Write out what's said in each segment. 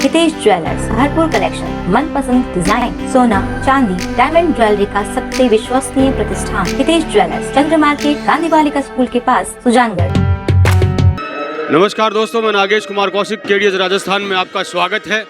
Hitesh jewellers, भरपूर collection, मनपसंद design, सोना, चांदी, डायमंड ज्वेलरी का सबसे विश्वसनीय प्रतिष्ठान हितेश ज्वेलर्स, चंद्र मार्केट, गांधी बालिका स्कूल के पास, सुजानगढ़। नमस्कार दोस्तों, मैं नागेश कुमार कौशिक, केडीएस राजस्थान में आपका स्वागत है।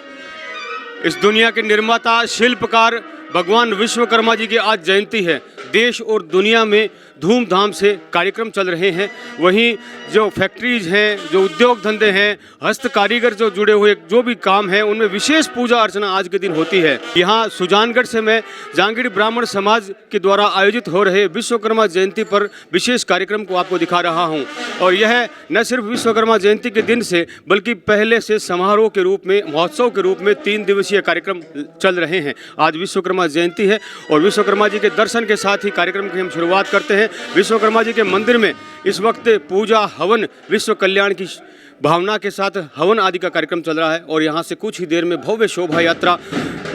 इस दुनिया के निर्माता, शिल्पकार भगवान विश्वकर्मा जी की आज जयंती है। देश और दुनिया में धूमधाम से कार्यक्रम चल रहे हैं। वहीं जो फैक्ट्रीज हैं, जो उद्योग धंधे हैं, हस्त कारीगर जो जुड़े हुए जो भी काम हैं, उनमें विशेष पूजा अर्चना आज के दिन होती है। यहाँ सुजानगढ़ से मैं जांगीड़ ब्राह्मण समाज के द्वारा आयोजित हो रहे विश्वकर्मा जयंती पर विशेष कार्यक्रम को आपको दिखा रहा हूँ। और यह न सिर्फ विश्वकर्मा जयंती के दिन से बल्कि पहले से समारोह के रूप में, महोत्सव के रूप में 3 दिवसीय कार्यक्रम चल रहे हैं। आज विश्वकर्मा जयंती है और विश्वकर्मा जी के दर्शन के साथ ही कार्यक्रम की हम शुरुआत करते हैं। विश्वकर्मा जी के मंदिर में इस वक्त पूजा, हवन, विश्व कल्याण की भावना के साथ हवन आदि का कार्यक्रम चल रहा है। और यहाँ से कुछ ही देर में भव्य शोभा यात्रा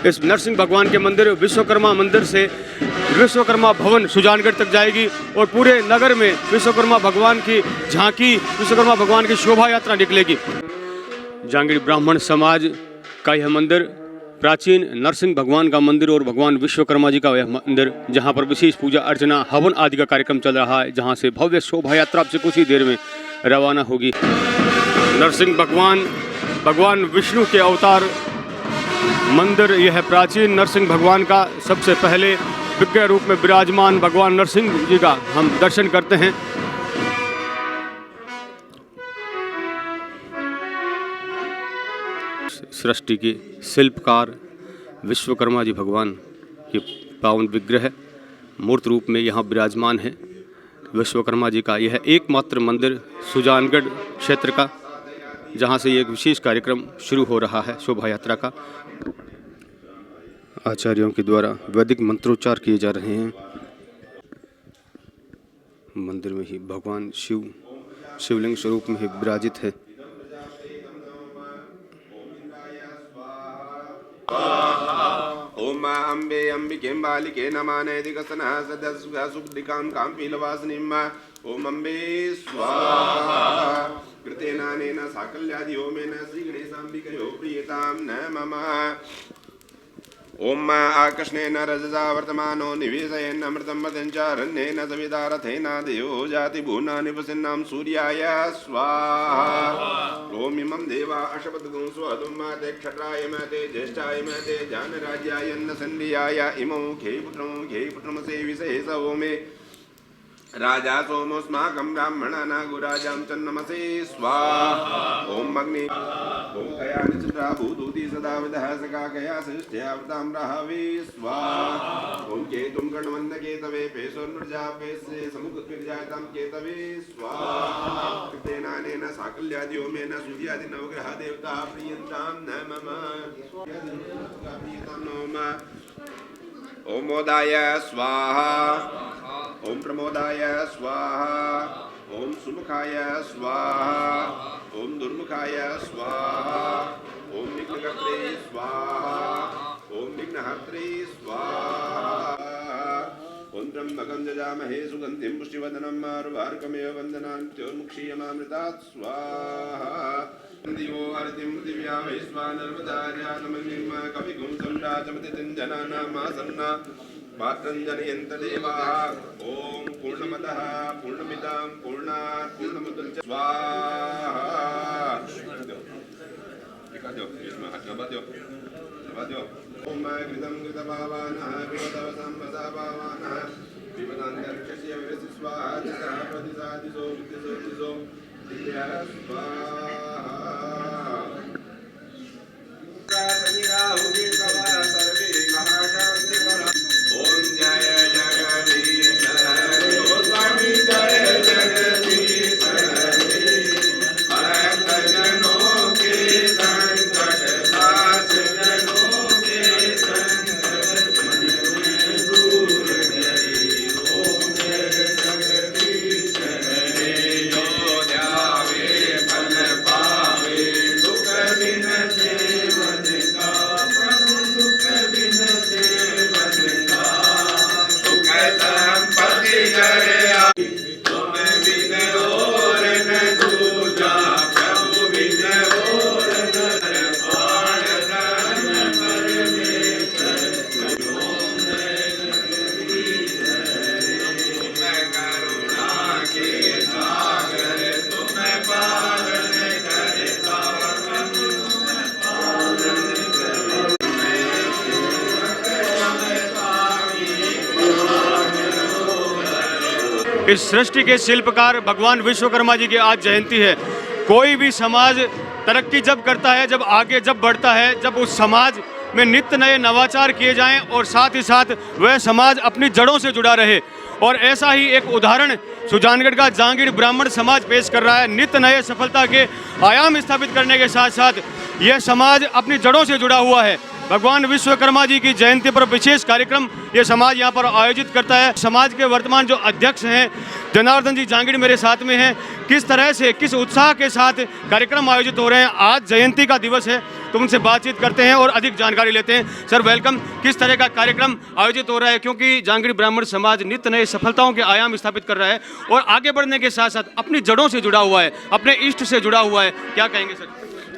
इस नरसिंह भगवान के मंदिर, विश्वकर्मा मंदिर से विश्वकर्मा भवन सुजानगढ़ तक जाएगी और पूरे नगर में विश्वकर्मा भगवान की झांकी, विश्वकर्मा भगवान की शोभा यात्रा निकलेगी। जांगीड़ ब्राह्मण समाज का यह मंदिर प्राचीन नरसिंह भगवान का मंदिर और भगवान विश्वकर्मा जी का यह मंदिर, जहां पर विशेष पूजा अर्चना, हवन आदि का कार्यक्रम चल रहा है, जहां से भव्य शोभा यात्रा अब से कुछ ही देर में रवाना होगी। नरसिंह भगवान विष्णु के अवतार मंदिर, यह प्राचीन नरसिंह भगवान का सबसे पहले विग्रह रूप में विराजमान भगवान नरसिंह जी का हम दर्शन करते हैं। सृष्टि के शिल्पकार विश्वकर्मा जी भगवान के पावन विग्रह मूर्त रूप में यहाँ विराजमान है। विश्वकर्मा जी का यह एकमात्र मंदिर सुजानगढ़ क्षेत्र का, जहाँ से एक विशेष कार्यक्रम शुरू हो रहा है शोभा यात्रा का। आचार्यों के द्वारा वैदिक मंत्रोच्चार किए जा रहे हैं। मंदिर में ही भगवान शिवलिंग स्वरूप में ही विराजित है। ओम अम्बे अंबिके बालिके नमानेति कसना सदसुखदिकां काम्पीलवासिनीं ओम अम्बे स्वाहा कृतेनानेन साकल्यादि ओमेन श्रीगणेशाम्बिकयो प्रियतां न मम ओम आकृष्णेन रजसा वर्तमानो निवेशयन् अमृतं वदञ्चारण्येन सवितारथेनादयो जाति भूनानि वसिन्नां सूर्याय स्वाहा ओम इमं देवा अशपदगुं स्वदुं मते क्षत्राय मते ज्येष्ठाय मते जानराज्याय नसन्दियाय इमं खे पुत्रं सेविसे सवोमे राजा सोमोस्माकं ब्राह्मणाना गुराजां च नमसे स्वाहा ओम अग्नि ओम कया निचरा भूतूति सदा विदः सका कया सृष्ट्यावतां राहवे स्वाहा ओम केतुं गणवन्द केतवे पेशोर्नृजा पेशे समुख विरजातां केतवे स्वाहा कृतेनानेन साकल्यादि ओमेन सूर्यादि नवग्रह देवता प्रियन्तां न मम प्रियतां नोम ओम मोदाय स्वाहा ओम प्रमोदाय स्वाहा ओम सुमुखाय स्वाहा ओम दुर्मुखाय स्वाहा ओम विघ्नकर्त्रे स्वाहा ओम विघ्नहर्त्रे स्वाहा ओम त्र्यंबकं यजामहे सुगन्धिं पुष्टिवर्धनम् उर्वारुकमेव वन्दनान्त्योर्मुक्षीयमामृतात् स्वाहा दिवो हरतिं पृथिव्या वैश्वानर्वदार्यानमग्निं कविगुं सम्राजमतिं जनानामासन्ना पात्रं जनयन्त देवाः ओम पूर्णमतः पूर्णमिदं पूर्णात् पूर्णमुदच्यते स्वाहा ओम कृतं कृतभावानः विगतवसं वदाभावानः विपदान्तर्क्षस्य विरसि स्वाहा चितः प्रतिसादिसो विद्यसो दिव्यः स्वाहा सनिराहुगे तव सर्वे महाशान्तिकरा ओम जय जगदीश हरि स्वामी जय जगदीश हरि भक्तजनों के संकट नाश जनों के संकट मन दूर करी ओम जय जगदीश हरि जो ध्यावे फल पावे इस सृष्टि के शिल्पकार भगवान विश्वकर्मा जी की आज जयंती है। कोई भी समाज तरक्की जब करता है, जब आगे जब बढ़ता है, जब उस समाज में नित्य नए नवाचार किए जाएं और साथ ही साथ वह समाज अपनी जड़ों से जुड़ा रहे। और ऐसा ही एक उदाहरण सुजानगढ़ का जांगीड़ ब्राह्मण समाज पेश कर रहा है। नित्य नए सफलता के आयाम स्थापित करने के साथ साथ यह समाज अपनी जड़ों से जुड़ा हुआ है। भगवान विश्वकर्मा जी की जयंती पर विशेष कार्यक्रम ये समाज यहाँ पर आयोजित करता है। समाज के वर्तमान जो अध्यक्ष हैं जनार्दन जी जांगीड़ मेरे साथ में हैं। किस तरह से, किस उत्साह के साथ कार्यक्रम आयोजित हो रहे हैं, आज जयंती का दिवस है, तो उनसे बातचीत करते हैं और अधिक जानकारी लेते हैं। Sir welcome. किस तरह का कार्यक्रम आयोजित हो रहा है, क्योंकि जांगीड़ ब्राह्मण समाज नित्य नए सफलताओं के आयाम स्थापित कर रहा है और आगे बढ़ने के साथ साथ अपनी जड़ों से जुड़ा हुआ है, अपने इष्ट से जुड़ा हुआ है, क्या कहेंगे सर?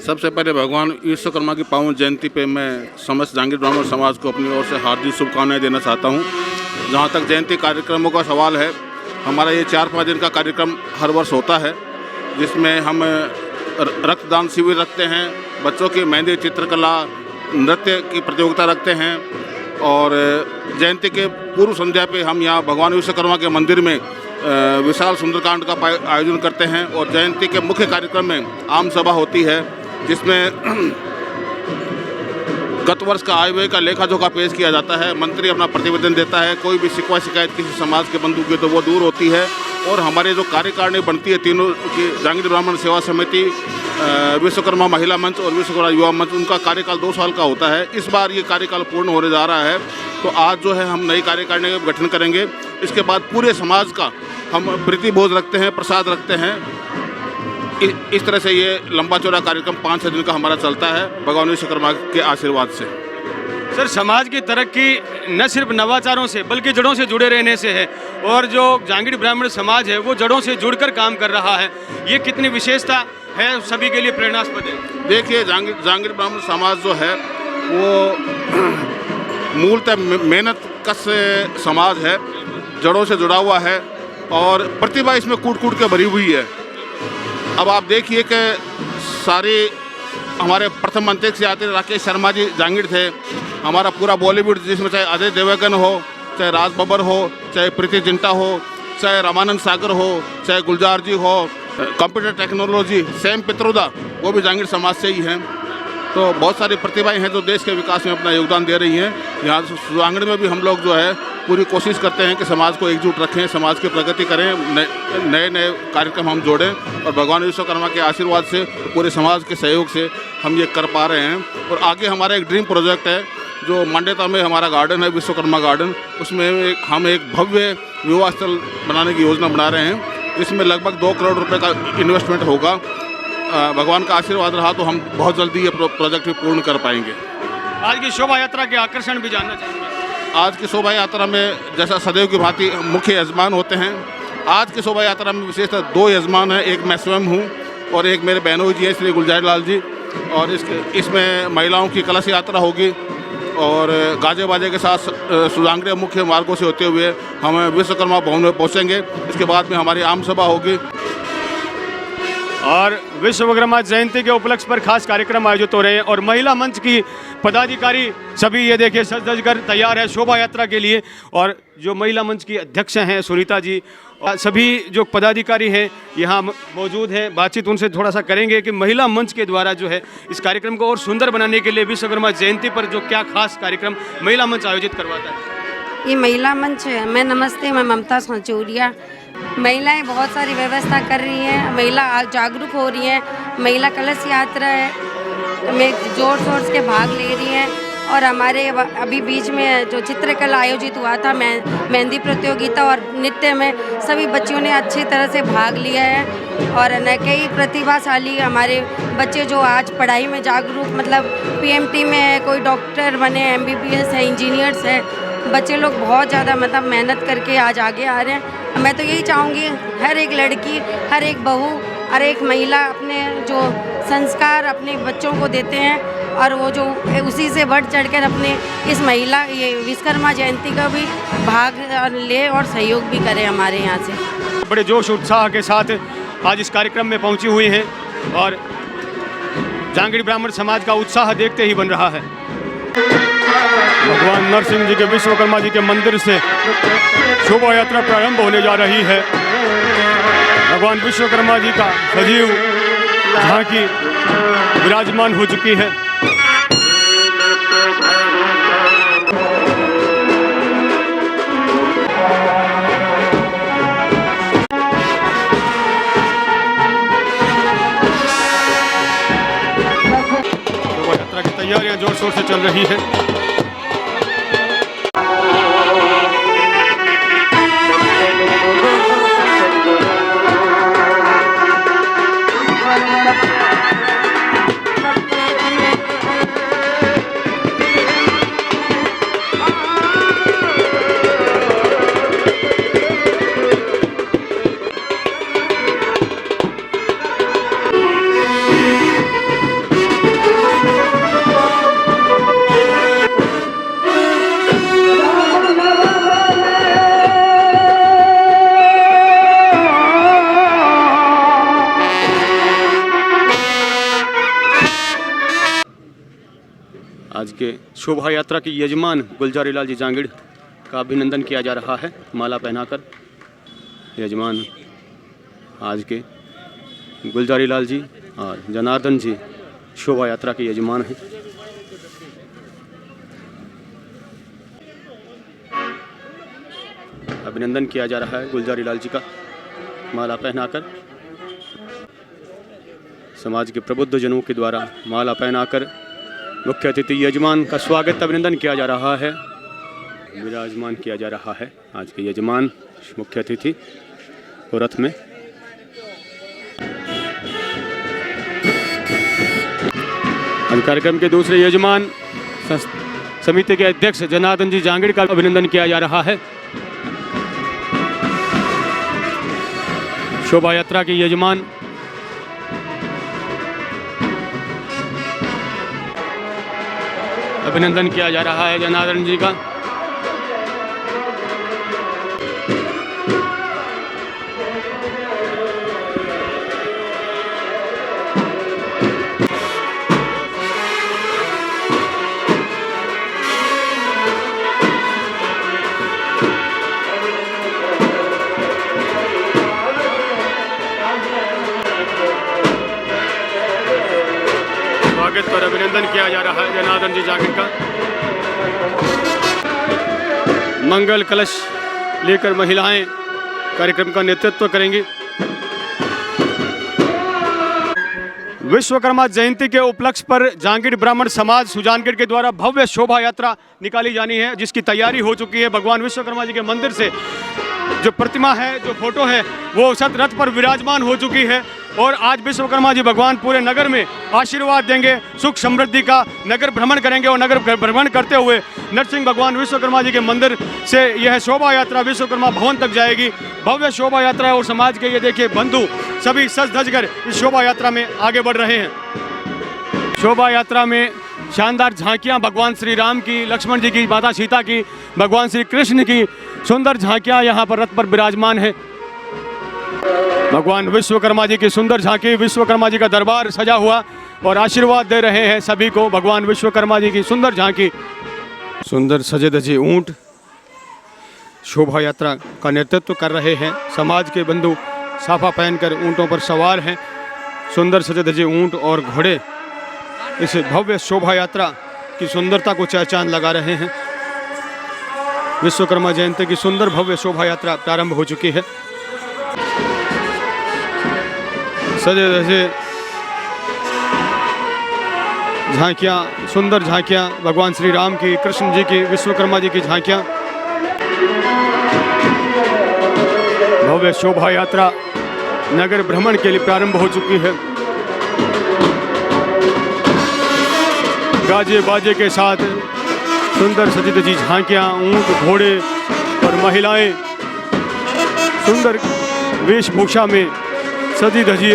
सबसे पहले भगवान विश्वकर्मा की पावन जयंती पे मैं समस्त जांगीड़ ब्राह्मण समाज को अपनी ओर से हार्दिक शुभकामनाएं देना चाहता हूं। जहां तक जयंती कार्यक्रमों का सवाल है, हमारा ये 4-5 दिन का कार्यक्रम हर वर्ष होता है, जिसमें हम रक्तदान शिविर रखते हैं, बच्चों की मेहंदी, चित्रकला, नृत्य की प्रतियोगिता रखते हैं और जयंती के पूर्व संध्या पे हम यहाँ भगवान विश्वकर्मा के मंदिर में विशाल सुंदरकांड का आयोजन करते हैं। और जयंती के मुख्य कार्यक्रम में आम सभा होती है, जिसमें गत वर्ष का आय व्यय का लेखा जोखा पेश किया जाता है। मंत्री अपना प्रतिवेदन देता है। कोई भी शिकवा शिकायत किसी समाज के बंधु की तो वो दूर होती है। और हमारे जो कार्यकारिणी बनती है तीनों की, जांगीड़ ब्राह्मण सेवा समिति, विश्वकर्मा महिला मंच और विश्वकर्मा युवा मंच, उनका कार्यकाल 2 साल का होता है। इस बार ये कार्यकाल पूर्ण होने जा रहा है, तो आज जो है हम नई कार्यकारिणी का गठन करेंगे। इसके बाद पूरे समाज का हम प्रीति भोज रखते हैं, प्रसाद रखते हैं। इस तरह से ये लंबा चौड़ा कार्यक्रम 5-6 दिन का हमारा चलता है भगवान विश्वकर्मा के आशीर्वाद से। सर समाज की तरक्की न सिर्फ नवाचारों से बल्कि जड़ों से जुड़े रहने से है, और जो जांगीड़ ब्राह्मण समाज है वो जड़ों से जुड़कर काम कर रहा है। ये कितनी विशेषता है, सभी के लिए प्रेरणास्पद है। देखिए, जांगीड़ ब्राह्मण समाज जो है वो मूलतः मेहनत कश समाज है, जड़ों से जुड़ा हुआ है और प्रतिभा इसमें कूट कूट के भरी हुई है। अब आप देखिए कि सारे हमारे प्रथम अंतरिक्ष यात्री राकेश शर्मा जी जांगीड़ थे। हमारा पूरा बॉलीवुड, जिसमें चाहे अजय देवगन हो, चाहे राज बब्बर हो, चाहे प्रीति जिंटा हो, चाहे रामानंद सागर हो, चाहे गुलजार जी हो, कंप्यूटर टेक्नोलॉजी सैम पित्रोदा, वो भी जांगीड़ समाज से ही हैं। तो बहुत सारी प्रतिभाएं हैं जो देश के विकास में अपना योगदान दे रही हैं। यहाँ सुजानगढ़ में भी हम लोग जो है पूरी कोशिश करते हैं कि समाज को एकजुट रखें, समाज की प्रगति करें, नए नए कार्यक्रम हम जोड़ें और भगवान विश्वकर्मा के आशीर्वाद से, पूरे समाज के सहयोग से हम ये कर पा रहे हैं। और आगे हमारा एक ड्रीम प्रोजेक्ट है जो मांडेता में हमारा गार्डन है, विश्वकर्मा गार्डन, उसमें हम एक भव्य विवाह स्थल बनाने की योजना बना रहे हैं, जिसमें लगभग 2 करोड़ रुपये का इन्वेस्टमेंट होगा। भगवान का आशीर्वाद रहा तो हम बहुत जल्दी ये प्रोजेक्ट भी पूर्ण कर पाएंगे। आज की शोभा यात्रा के आकर्षण भी जानना चाहेंगे। आज की शोभा यात्रा में जैसा सदैव की भांति मुख्य यजमान होते हैं, आज की शोभा यात्रा में विशेषतः 2 यजमान हैं। एक मैं स्वयं हूँ और एक मेरे बहनों जी हैं, श्री गुलजार लाल जी। और इसमें महिलाओं की कलश यात्रा होगी और गाजे बाजे के साथ सुजानगढ़ मुख्य मार्गों से होते हुए हम विश्वकर्मा भवन में पहुँचेंगे। इसके बाद में हमारी आम सभा होगी और विश्वकर्मा जयंती के उपलक्ष्य पर खास कार्यक्रम आयोजित हो रहे हैं और महिला मंच की पदाधिकारी सभी ये देखिए सज धज कर तैयार है शोभा यात्रा के लिए। और जो महिला मंच की अध्यक्ष हैं सुनीता जी और सभी जो पदाधिकारी हैं यहाँ मौजूद हैं, बातचीत उनसे थोड़ा सा करेंगे कि महिला मंच के द्वारा जो है इस कार्यक्रम को और सुंदर बनाने के लिए विश्वकर्मा जयंती पर जो क्या खास कार्यक्रम महिला मंच आयोजित करवाता है। ये महिला मंच है। मैं नमस्ते, मैं ममता सोचौरिया। महिलाएं बहुत सारी व्यवस्था कर रही हैं, महिला आज जागरूक हो रही हैं। महिला कलश यात्रा है में जोर शोर से भाग ले रही हैं। और हमारे अभी बीच में जो चित्रकला आयोजित हुआ था, मेहंदी प्रतियोगिता और नृत्य में सभी बच्चियों ने अच्छी तरह से भाग लिया है। और न कई प्रतिभाशाली हमारे बच्चे जो आज पढ़ाई में जागरूक, मतलब पीएमटी में है, कोई डॉक्टर बने, MBBS है, इंजीनियर्स है, बच्चे लोग बहुत ज़्यादा मतलब मेहनत करके आज आगे आ रहे हैं। मैं तो यही चाहूँगी हर एक लड़की, हर एक बहू, हर एक महिला अपने जो संस्कार अपने बच्चों को देते हैं और वो जो उसी से बढ़ चढ़कर अपने इस महिला ये विश्वकर्मा जयंती का भी भाग ले और सहयोग भी करें हमारे यहाँ से। बड़े जोश उत्साह के साथ आज इस कार्यक्रम में पहुँची हुई हैं और जांगीड़ ब्राह्मण समाज का उत्साह देखते ही बन रहा है। भगवान नरसिंह जी के विश्वकर्मा जी के मंदिर से शोभा यात्रा प्रारंभ होने जा रही है। भगवान विश्वकर्मा जी का सजीव झांकी विराजमान हो चुकी है। शोभा यात्रा की तैयारियां जोर शोर से चल रही है। आज के शोभा यात्रा की यजमान गुलजारी लाल जी जांगिड़ का अभिनंदन किया जा रहा है माला पहनाकर। यजमान आज के गुलजारी लाल जी और जनार्दन जी शोभा यात्रा के यजमान हैं। अभिनंदन किया जा रहा है गुलजारी लाल जी का माला पहनाकर। समाज के प्रबुद्ध जनों के द्वारा माला पहनाकर मुख्य अतिथि यजमान का स्वागत अभिनंदन किया जा रहा है। विराजमान किया जा रहा है आज के यजमान मुख्य अतिथि को रथ में। आज कार्यक्रम के दूसरे यजमान समिति के अध्यक्ष जनार्दन जी जांगिड़ का अभिनंदन किया जा रहा है। शोभा यात्रा के यजमान अभिनंदन किया जा रहा है जनार्दन जी का। स्वागत और अभिनंदन किया जा रहा है जनार्दन जी जांगिड़ का। मंगल कलश लेकर महिलाएं कार्यक्रम का नेतृत्व करेंगी। विश्वकर्मा जयंती के उपलक्ष्य पर जांगिड़ ब्राह्मण समाज सुजानगढ़ के द्वारा भव्य शोभा यात्रा निकाली जानी है, जिसकी तैयारी हो चुकी है। भगवान विश्वकर्मा जी के मंदिर से जो प्रतिमा है, जो फोटो है, वो सत रथ पर विराजमान हो चुकी है और आज विश्वकर्मा जी भगवान पूरे नगर में आशीर्वाद देंगे, सुख समृद्धि का नगर भ्रमण करेंगे और नगर भ्रमण करते हुए नरसिंह भगवान विश्वकर्मा जी के मंदिर से यह शोभा यात्रा विश्वकर्मा भवन तक जाएगी। भव्य शोभा यात्रा है और समाज के ये देखिए बंधु सभी सज धज कर इस शोभा यात्रा में आगे बढ़ रहे हैं। शोभा यात्रा में शानदार झांकियां भगवान श्री राम की, लक्ष्मण जी की, माता सीता की, भगवान श्री कृष्ण की सुंदर झांकियां यहाँ पर रथ पर विराजमान है। भगवान विश्वकर्मा जी की सुंदर झांकी, विश्वकर्मा जी का दरबार सजा हुआ और आशीर्वाद दे रहे हैं सभी को। भगवान विश्वकर्मा जी की सुंदर झांकी, सुंदर सजे धजे ऊंट शोभा यात्रा का नेतृत्व कर रहे हैं। समाज के बंधु साफा पहनकर ऊंटों पर सवार हैं। सुंदर सजे धजे ऊंट और घोड़े इस भव्य शोभा यात्रा की सुंदरता को चार चांद लगा रहे हैं। विश्वकर्मा जयंती की सुंदर भव्य शोभा यात्रा प्रारंभ हो चुकी है। सजे धजे झांकियाँ, सुंदर झांकियाँ भगवान श्री राम की, कृष्ण जी की, विश्वकर्मा जी की झांकियाँ। भव्य शोभा यात्रा नगर भ्रमण के लिए प्रारंभ हो चुकी है। गाजे बाजे के साथ सुंदर सजी धजी झांकियाँ, ऊंट, घोड़े और महिलाएं सुंदर वेशभूषा में सजी धजी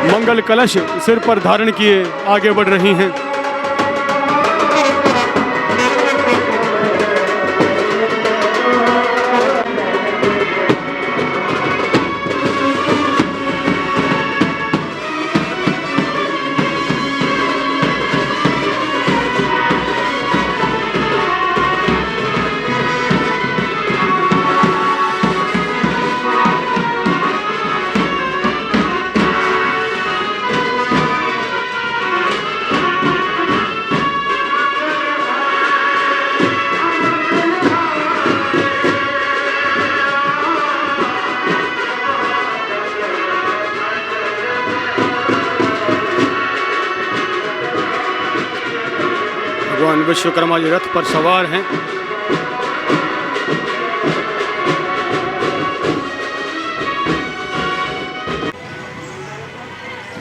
मंगल कलश सिर पर धारण किए आगे बढ़ रही हैं। भगवान विश्वकर्मा जी रथ पर सवार हैं।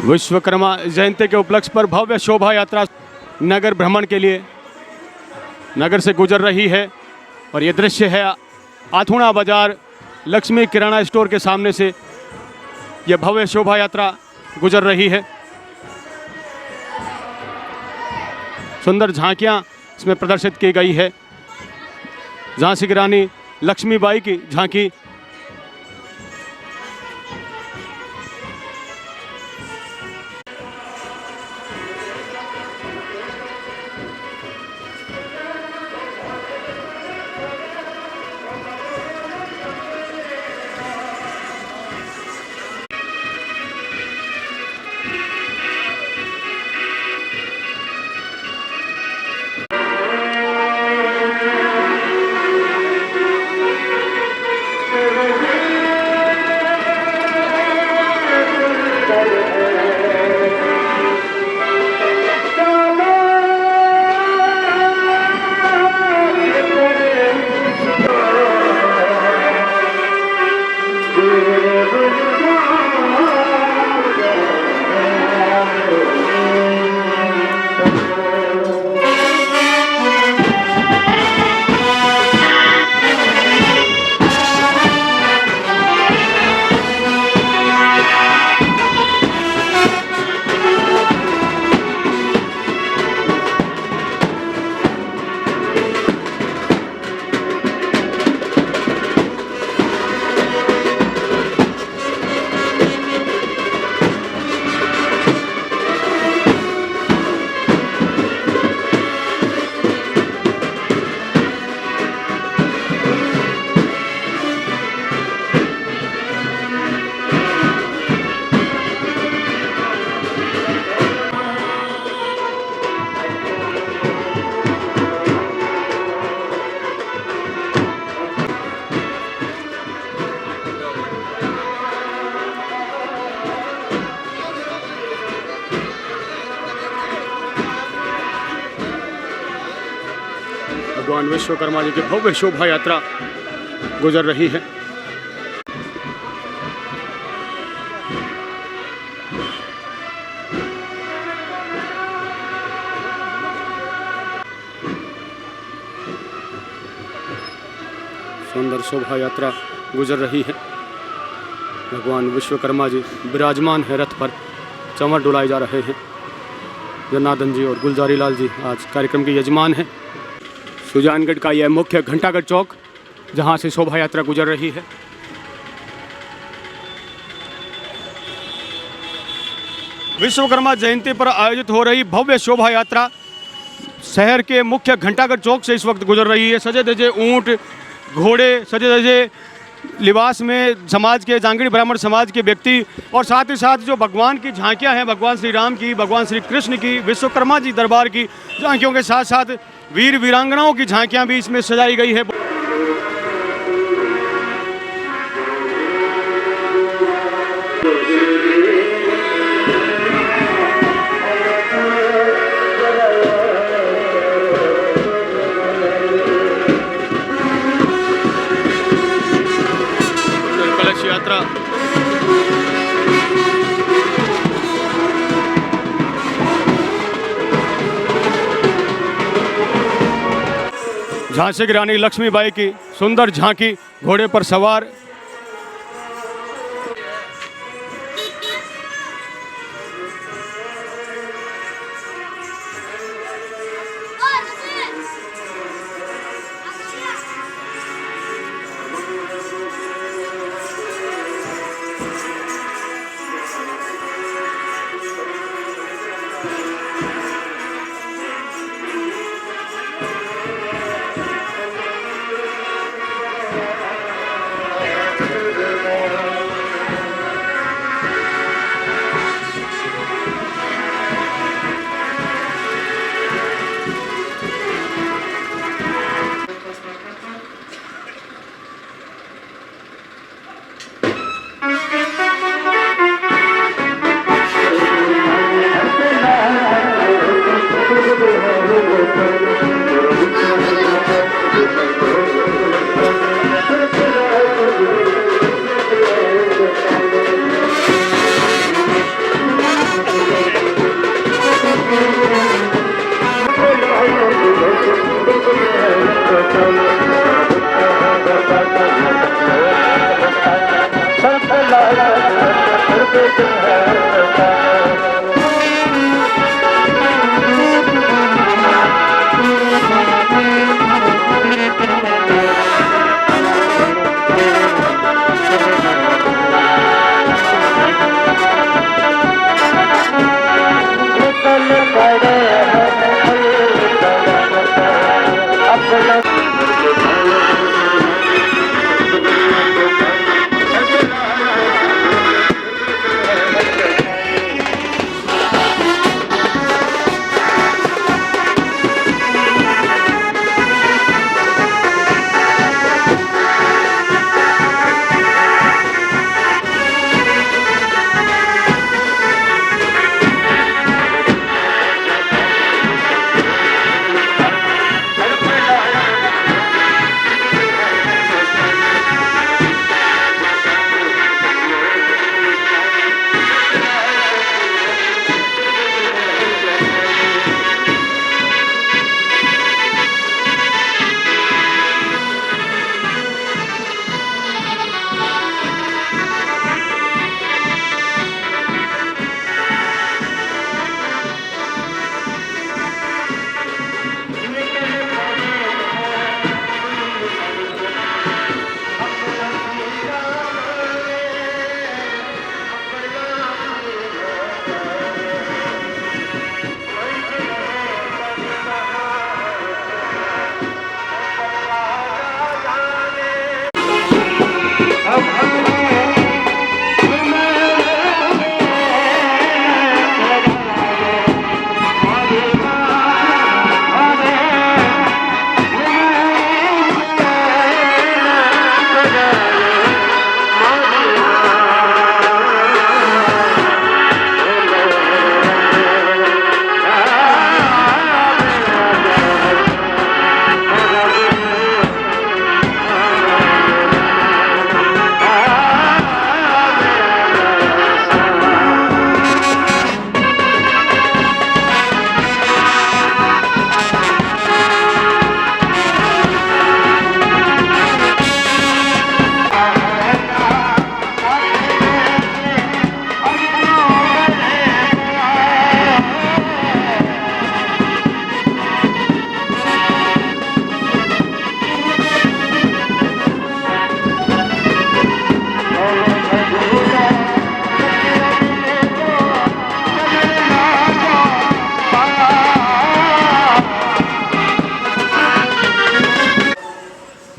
विश्वकर्मा जयंती के उपलक्ष्य पर भव्य शोभा यात्रा नगर भ्रमण के लिए नगर से गुजर रही है और ये दृश्य है आथुणा बाजार लक्ष्मी किराना स्टोर के सामने से यह भव्य शोभा यात्रा गुजर रही है। सुंदर झांकियां इसमें प्रदर्शित की गई है। झांसी की रानी लक्ष्मीबाई की झांकी, भगवान विश्वकर्मा जी की भव्य शोभा यात्रा गुजर रही है। सुंदर शोभा यात्रा गुजर रही है। भगवान विश्वकर्मा जी विराजमान है रथ पर, चंवर डुलाए जा रहे हैं। जनार्दन जी और गुलजारी लाल जी आज कार्यक्रम के यजमान हैं। सुजानगढ़ का यह मुख्य घंटागढ़ चौक जहां से शोभा यात्रा गुजर रही है। विश्वकर्मा जयंती पर आयोजित हो रही भव्य शोभा यात्रा शहर के मुख्य घंटागढ़ चौक से इस वक्त गुजर रही है। सजे धजे ऊंट, घोड़े, सजे धजे लिबास में समाज के, जांगड़ी ब्राह्मण समाज के व्यक्ति और साथ ही साथ जो भगवान की झांकियां हैं, भगवान श्री राम की, भगवान श्री कृष्ण की, विश्वकर्मा जी दरबार की झांकियों के साथ साथ वीर वीरांगनाओं की झांकियां भी इसमें सजाई गई है। कलश यात्रा झांसी की रानी लक्ष्मीबाई की सुंदर झांकी घोड़े पर सवार।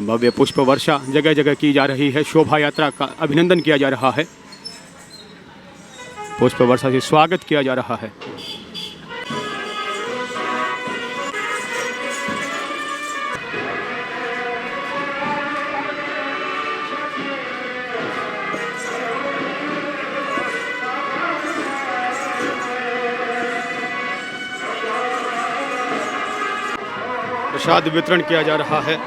भव्य पुष्प वर्षा जगह जगह की जा रही है। शोभा यात्रा का अभिनंदन किया जा रहा है, पुष्प वर्षा से स्वागत किया जा रहा है। प्रसाद वितरण किया जा रहा है।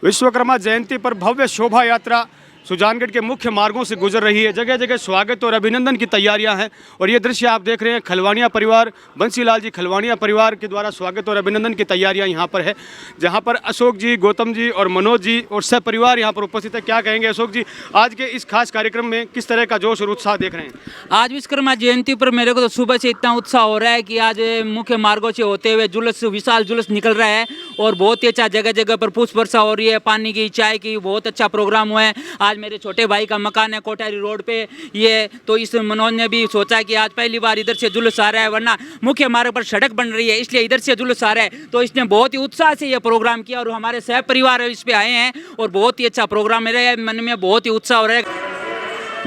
विश्वकर्मा जयंती पर भव्य शोभा यात्रा सुजानगढ़ के मुख्य मार्गों से गुजर रही है। जगह जगह स्वागत और अभिनंदन की तैयारियां हैं और ये दृश्य आप देख रहे हैं खलवाणिया परिवार, बंसीलाल जी खलवाणिया परिवार के द्वारा स्वागत और अभिनंदन की तैयारियां यहाँ पर है, जहाँ पर अशोक जी, गौतम जी और मनोज जी और सब परिवार यहाँ पर उपस्थित है। क्या कहेंगे अशोक जी, आज के इस खास कार्यक्रम में किस तरह का जोश और उत्साह देख रहे हैं? आज विश्वकर्मा जयंती पर मेरे को तो सुबह से इतना उत्साह हो रहा है कि आज मुख्य मार्गों से होते हुए जुलूस, विशाल जुलूस निकल रहा है और बहुत ही अच्छा जगह जगह पर पुष्प वर्षा हो रही है, पानी की, चाय की, बहुत अच्छा प्रोग्राम हुआ है। आज मेरे छोटे भाई का मकान है कोठारी रोड पे ये, तो इस मनोज ने भी सोचा कि आज पहली बार इधर से जुलूस आ रहा है, वरना मुख्य मार्ग पर सड़क बन रही है इसलिए इधर से जुलूस आ रहा है। तो इसने बहुत ही उत्साह से ये प्रोग्राम किया और हमारे सह परिवार इस पे आए हैं और बहुत ही अच्छा प्रोग्राम है। मन में बहुत ही उत्साह हो रहा है।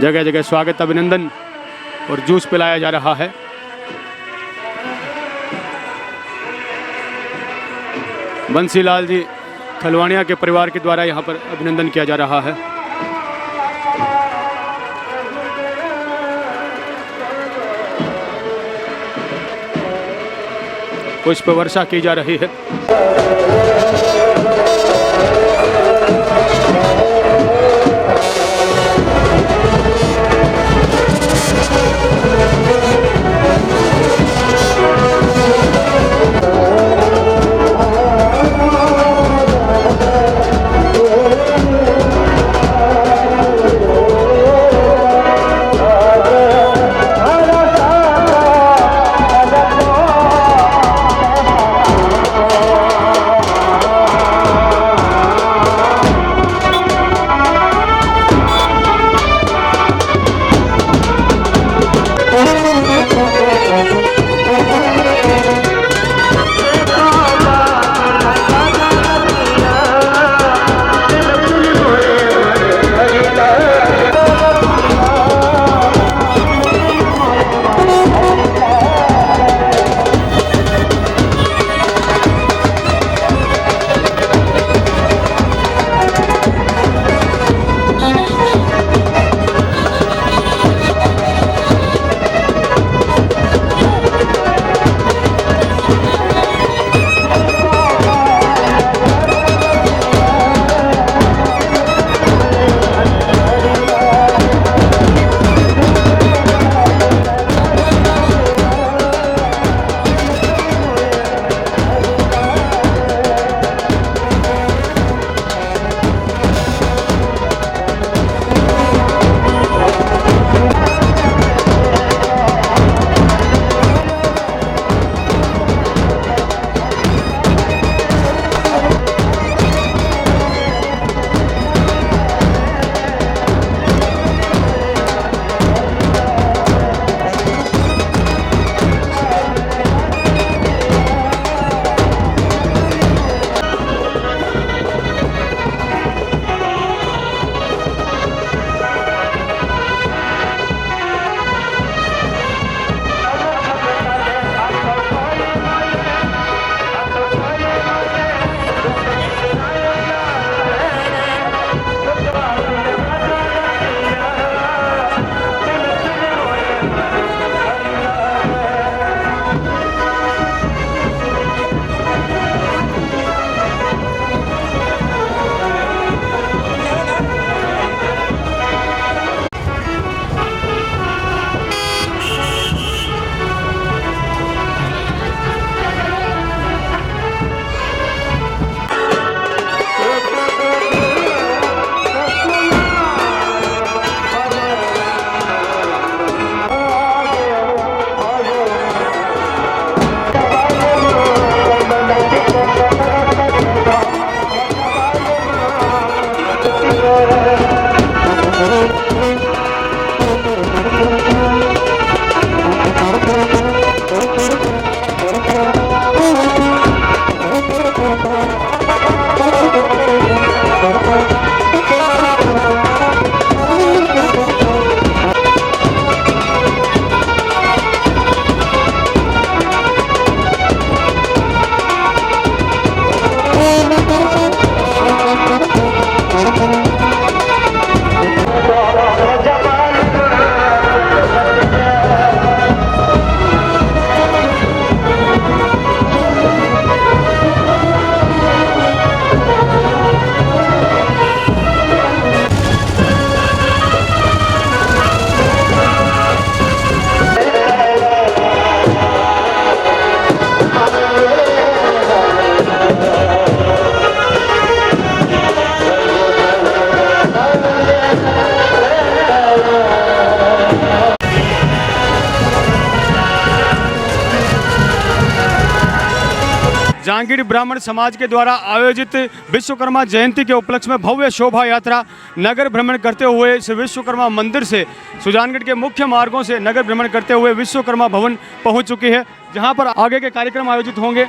जगह जगह स्वागत, अभिनंदन और जूस पिलाया जा रहा है। बंसीलाल जी खलवाणिया के परिवार के द्वारा यहाँ पर अभिनंदन किया जा रहा है। पुष्प वर्षा की जा रही है। जांगीड़ ब्राह्मण समाज के द्वारा आयोजित विश्वकर्मा जयंती के उपलक्ष्य में भव्य शोभा यात्रा नगर भ्रमण करते हुए इस विश्वकर्मा मंदिर से सुजानगढ़ के मुख्य मार्गों से नगर भ्रमण करते हुए विश्वकर्मा भवन पहुंच चुकी है, जहां पर आगे के कार्यक्रम आयोजित होंगे।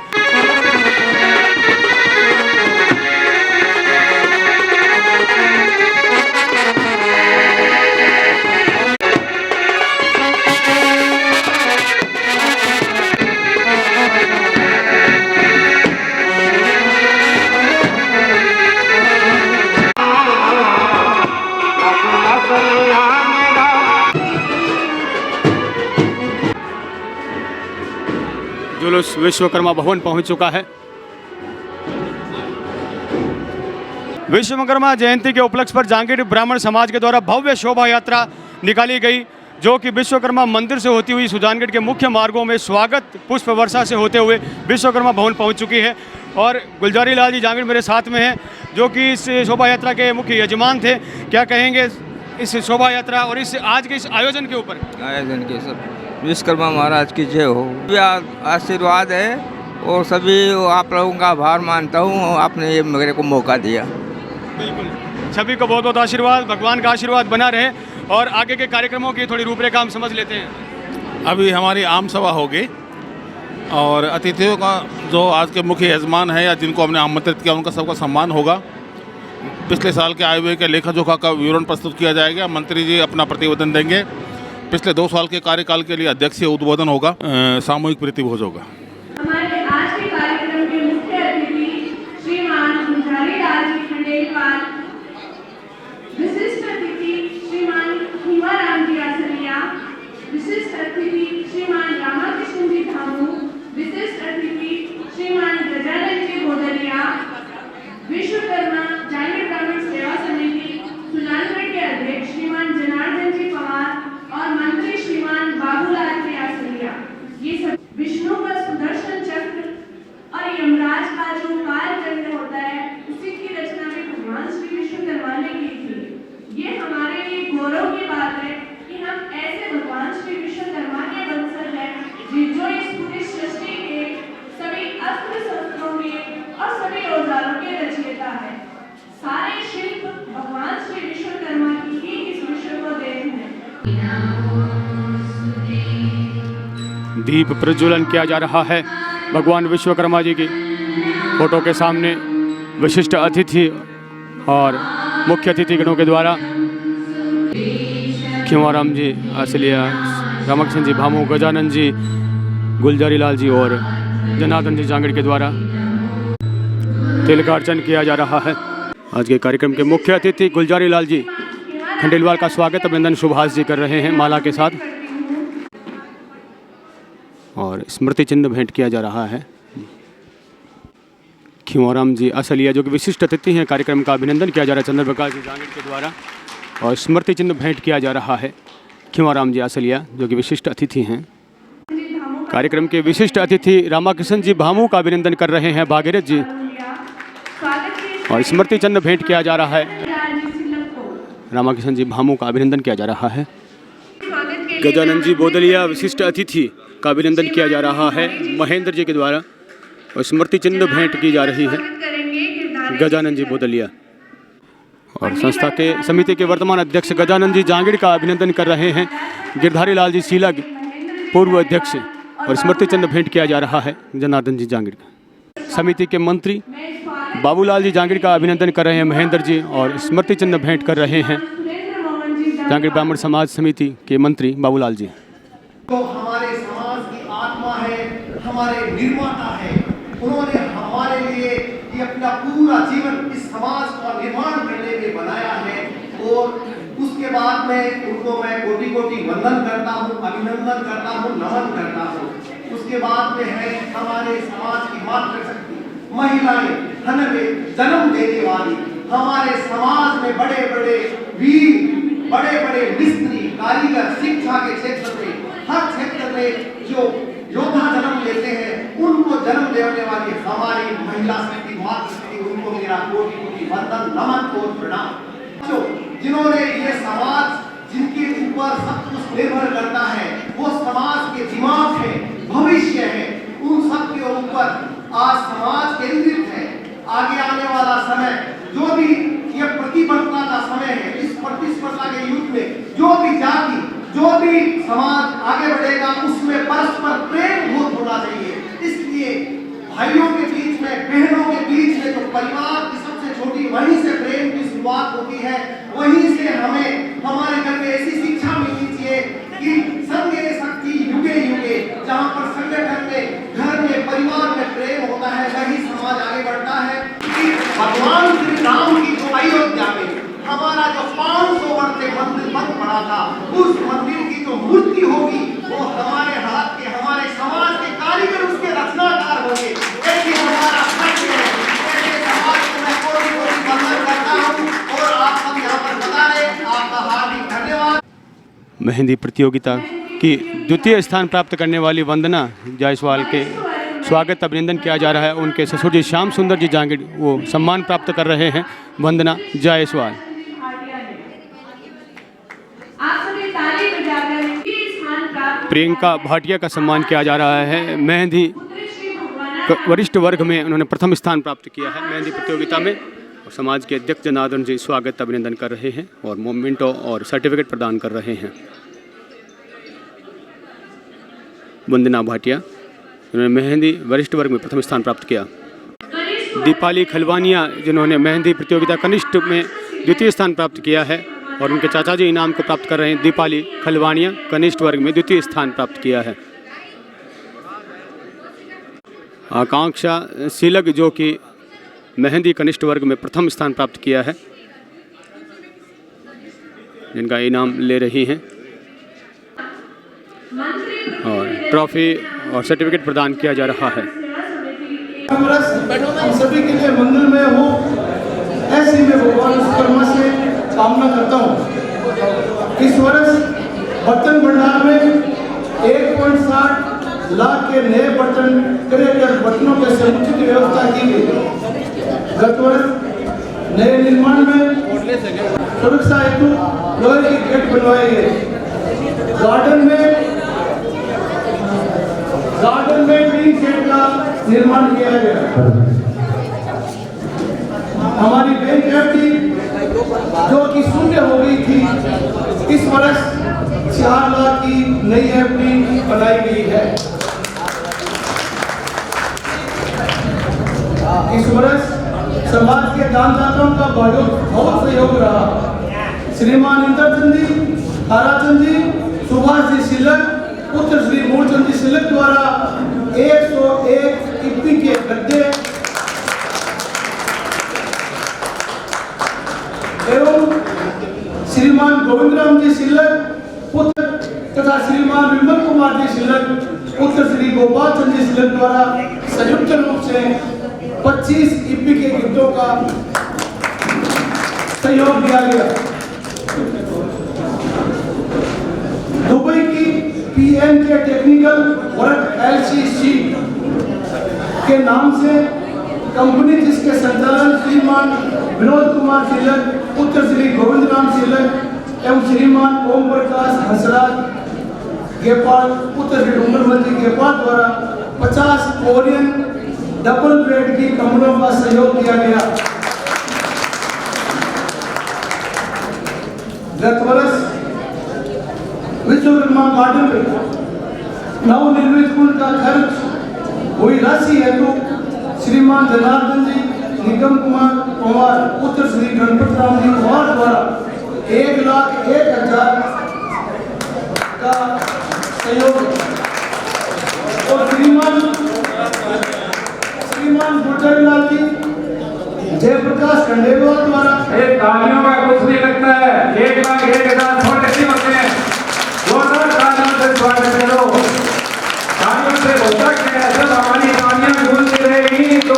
जुलूस विश्वकर्मा भवन पहुंच चुका है। विश्वकर्मा जयंती के उपलक्ष्य पर जांगीड़ ब्राह्मण समाज के द्वारा भव्य शोभा यात्रा निकाली गई, जो कि विश्वकर्मा मंदिर से होती हुई सुजानगढ़ के मुख्य मार्गों में स्वागत पुष्प वर्षा से होते हुए विश्वकर्मा भवन पहुंच चुकी है। और गुलजारी लाल जी जांगीड़ मेरे साथ में हैं, जो कि इस शोभा यात्रा के मुख्य यजमान थे। क्या कहेंगे इस शोभा यात्रा और इस आज के इस आयोजन के ऊपर? आयोजन के सब विश्वकर्मा महाराज की जय हो, आशीर्वाद है और सभी आप लोगों का आभार मानता हूँ, आपने ये मेरे को मौका दिया। बिल्कुल, सभी को बहुत बहुत आशीर्वाद, भगवान का आशीर्वाद बना रहे। और आगे के कार्यक्रमों की थोड़ी रूपरेखा हम समझ लेते हैं। अभी हमारी आम सभा होगी और अतिथियों का जो आज के मुख्य यजमान है या जिनको हमने आमंत्रित किया उनका सबका सम्मान होगा। पिछले साल के आय व्यय के लेखा जोखा का विवरण प्रस्तुत किया जाएगा। मंत्री जी अपना प्रतिवेदन देंगे। पिछले 2 साल के कार्यकाल के लिए अध्यक्षीय उद्बोधन होगा। सामूहिक प्रीति भोज होगा। हमारे आज के कार्यक्रम के मुख्य अतिथि श्रीमान गुलजारी लाल जी खंडेलवाल, विशिष्ट अतिथि श्रीमान खीवाराम जी आसरिया, विशिष्ट अतिथि श्रीमान रामाकृष्ण जी धामू, विशिष्ट अतिथि श्रीमान गजानन जी भोदरिया, विश्वकर्मा जांगीड़ ब्राह्मण सेवा समिति सुजानगढ़ के अध्यक्ष श्रीमान जनार्दन जी पवार और मंत्री श्रीमान बाबूलाल जी आसरिया। ये सब विष्णु का सुदर्शन चक्र और यमराज का जो कालचक्र होता है उसी की रचना भी भगवान श्री विश्वकर्मा ने की थी। ये हमारे लिए गौरव की बात है कि हम ऐसे भगवान श्री विश्वकर्मा के वंशज हैं जो इस पूरी सृष्टि के सभी अस्त्र शस्त्रों के और सभी औजारों के रचयिता है। सारे शिल्प भगवान श्री विश्वकर्मा की ही इस विश्व को देन है। दीप प्रज्वलन किया जा रहा है भगवान विश्वकर्मा जी की फोटो के सामने विशिष्ट अतिथि और मुख्य अतिथिगणों के द्वारा। खीवाराम जी आसलिया, रामकृष्ण जी भामू, गजानन जी, गुलजारी लाल जी और जनार्दन जी जांगीड़ के द्वारा तिलकार्चन किया जा रहा है। आज के कार्यक्रम के मुख्य अतिथि गुलजारी लाल जी खंडेलवाल का स्वागत अभिनंदन सुभाष जी कर रहे हैं माला के साथ और स्मृति चिन्ह भेंट किया जा रहा है। खीवाराम जी असलिया जो कि विशिष्ट अतिथि हैं, कार्यक्रम का अभिनंदन किया जा रहा है चंद्रप्रकाश जी जांगीड़ के द्वारा और स्मृति चिन्ह भेंट किया जा रहा है। खीवाराम जी असलिया जो कि विशिष्ट अतिथि हैं। कार्यक्रम के विशिष्ट अतिथि रामाकृष्ण जी भामू का अभिनंदन कर रहे हैं भागीरथ जी और स्मृति चिन्ह भेंट किया जा रहा है। रामाकृष्ण जी भामू का अभिनंदन किया जा रहा है। गजानन जी बोदलिया विशिष्ट अतिथि का अभिनंदन किया जा रहा है महेंद्र जी के द्वारा और स्मृति चिन्ह भेंट की जा रही है गजानन जी बोदलिया। और संस्था के समिति के वर्तमान अध्यक्ष गजानन जी जांगीड़ का अभिनंदन कर रहे हैं गिरधारी लाल जी सीलग पूर्व अध्यक्ष और स्मृति चिन्ह भेंट किया जा रहा है जनार्दन जी जांगीड़ का। समिति के मंत्री बाबूलाल जी जांगीड़ का अभिनंदन कर रहे हैं महेंद्र जी और स्मृति चिन्ह भेंट कर रहे हैं जांगीड़ ब्राह्मण समाज समिति के मंत्री बाबूलाल जी। तो हमारे समाज की आत्मा है, हमारे निर्माता है। उन्होंने हमारे लिए ये अपना पूरा जीवन इस समाज का निर्माण करने में बनाया है और उसके बाद में उनको मैं कोटि कोटि वंदन करता हूँ, अभिनंदन करता हूँ, नमन करता हूँ। उसके बाद में है हमारे समाज की मातृशक्ति महिलाएं, धन में जन्म देने वाली। हमारे समाज में बड़े बड़े वीर, बड़े बड़े मिस्त्री, कारीगर, शिक्षा के क्षेत्र में हर क्षेत्र में जो योद्धा जन्म लेते हैं उनको देने वाली हमारी महिला शक्ति, मातृशक्ति, उनको मेरा कोटि कोटि वंदन, नमन और प्रणाम। जिन्होंने ये समाज, जिनके ऊपर सब कुछ निर्भर करता है, वो समाज के दिमाग है, भविष्य है, उन सब के ऊपर आज समाज केंद्रित है। आगे आने वाला समय जो भी ये प्रतिस्पर्धा का समय है, इस प्रतिस्पर्धा के युग में जो भी जाति, जो भी समाज आगे बढ़ेगा, उसमें परस्पर प्रेम बहुत होना चाहिए। इसलिए भाइयों के बीच में, बहनों के बीच में जो परिवार की सबसे छोटी, वहीं से प्रेम की शुरुआत होती है। वहीं से हमें हमारे घर में ऐसी शिक्षा मिलनी चाहिए कि संगे शक्ति युगे युगे, जहाँ पर संगठन में, घर में, परिवार में प्रेम होता है, वही समाज आगे बढ़ता है। कि भगवान श्री राम की जो अयोध्या में हमारा जो 500 वर्ष से मंदिर बन पड़ा था, उस मंदिर की जो मूर्ति होगी वो हमारे हाथ के, हमारे समाज के कारीगर उसके रचनाकार होंगे। ऐसे हमारा सत्य है। ऐसे समाज को मैं कोटि कोटि वंदन करता हूँ और आप सब यहाँ पर बता रहे, आपका हार्दिक धन्यवाद। मेहंदी प्रतियोगिता की द्वितीय स्थान प्राप्त करने वाली वंदना जायसवाल के स्वागत अभिनंदन किया जा रहा है। उनके ससुर जी श्याम सुंदर जी जांगिड़ वो सम्मान प्राप्त कर रहे हैं। वंदना जायसवाल, प्रियंका भाटिया का सम्मान किया जा रहा है। मेहंदी वरिष्ठ वर्ग में उन्होंने प्रथम स्थान प्राप्त किया है मेहंदी प्रतियोगिता में। और समाज के अध्यक्ष जनार्दन जी स्वागत अभिनंदन कर रहे हैं और मोमेंटो और सर्टिफिकेट प्रदान कर रहे हैं। वंदना भाटिया, उन्होंने मेहंदी वरिष्ठ वर्ग में प्रथम स्थान प्राप्त किया। दीपाली खलवानिया, जिन्होंने मेहंदी प्रतियोगिता कनिष्ठ में द्वितीय स्थान प्राप्त किया है और उनके चाचा जी इनाम को प्राप्त कर रहे हैं। दीपाली खलवानिया कनिष्ठ वर्ग में द्वितीय स्थान प्राप्त किया है। आकांक्षा सिलग, जो कि मेहंदी कनिष्ठ वर्ग में प्रथम स्थान प्राप्त किया है, जिनका इनाम ले रही हैं और ट्रॉफी और सर्टिफिकेट प्रदान किया जा रहा है। हम सभी के लिए मंगलमय हो, ऐसी मैं भगवान विश्वकर्मा से कामना करता हूँ। इस वर्ष बर्तन भंडार में 1.60 लाख के नए बर्तन कर बर्तनों के समुचित व्यवस्था की गई। गत वर्ष नए निर्माण में सुरक्षा हेतु लोहे के गेट बनवाए गए। गार्डन में टीन शेड का निर्माण किया गया। हमारी बैंक एफडी जो कि शून्य हो गई थी, इस वर्ष 4 लाख की नई एफडी बनाई गई है। इस वर्ष समाज के दानदाताओं का बहुत सहयोग रहा। श्रीमान इंद्रचंद जी, ताराचंद जी, सुभाष जी सिलक, पुत्र श्री मूलचंद जी सिलक द्वारा 101 इप्पी के गद्दे एवं श्रीमान गोविंदराम जी सिलक पुत्र तथा श्रीमान विमल कुमार जी सिलक पुत्र श्री गोपाल चंद जी सिलक द्वारा संयुक्त रूप से 25 इप्पी के गद्दों का सहयोग दिया गया। दुबई की PNK टेक्निकल वर्क LCC के नाम से कंपनी, जिसके संचालन श्रीमान विनोद कुमार सिलक पुत्र श्री गोविंद राम सिलक एवं श्रीमान ओम प्रकाश हंसराज गेपाल पुत्र श्री डूंगरवती गेपाल द्वारा 50 कोरियन डबल बेड की कमरों का सहयोग दिया गया। गत वर्ष विश्वकर्मा गार्डन में नवनिर्मित पुल का खर्च हुई राशि हेतु श्रीमान जनार्दन जी, निगम कुमार पवार पुत्र श्री गणपत राम जी पवार द्वारा 1,01,000 का सहयोग और श्रीमान गुरजरीलाल जी, जयप्रकाश खंडेलवाल द्वारा तालियों का कुछ नहीं लगता है। 1,01,000 बहुत अच्छी बातें हैं। जोरदार तालियों से स्वागत करो। तालियों से होता क्या है, जब हमारी तालियां गूंजती रहेगी तो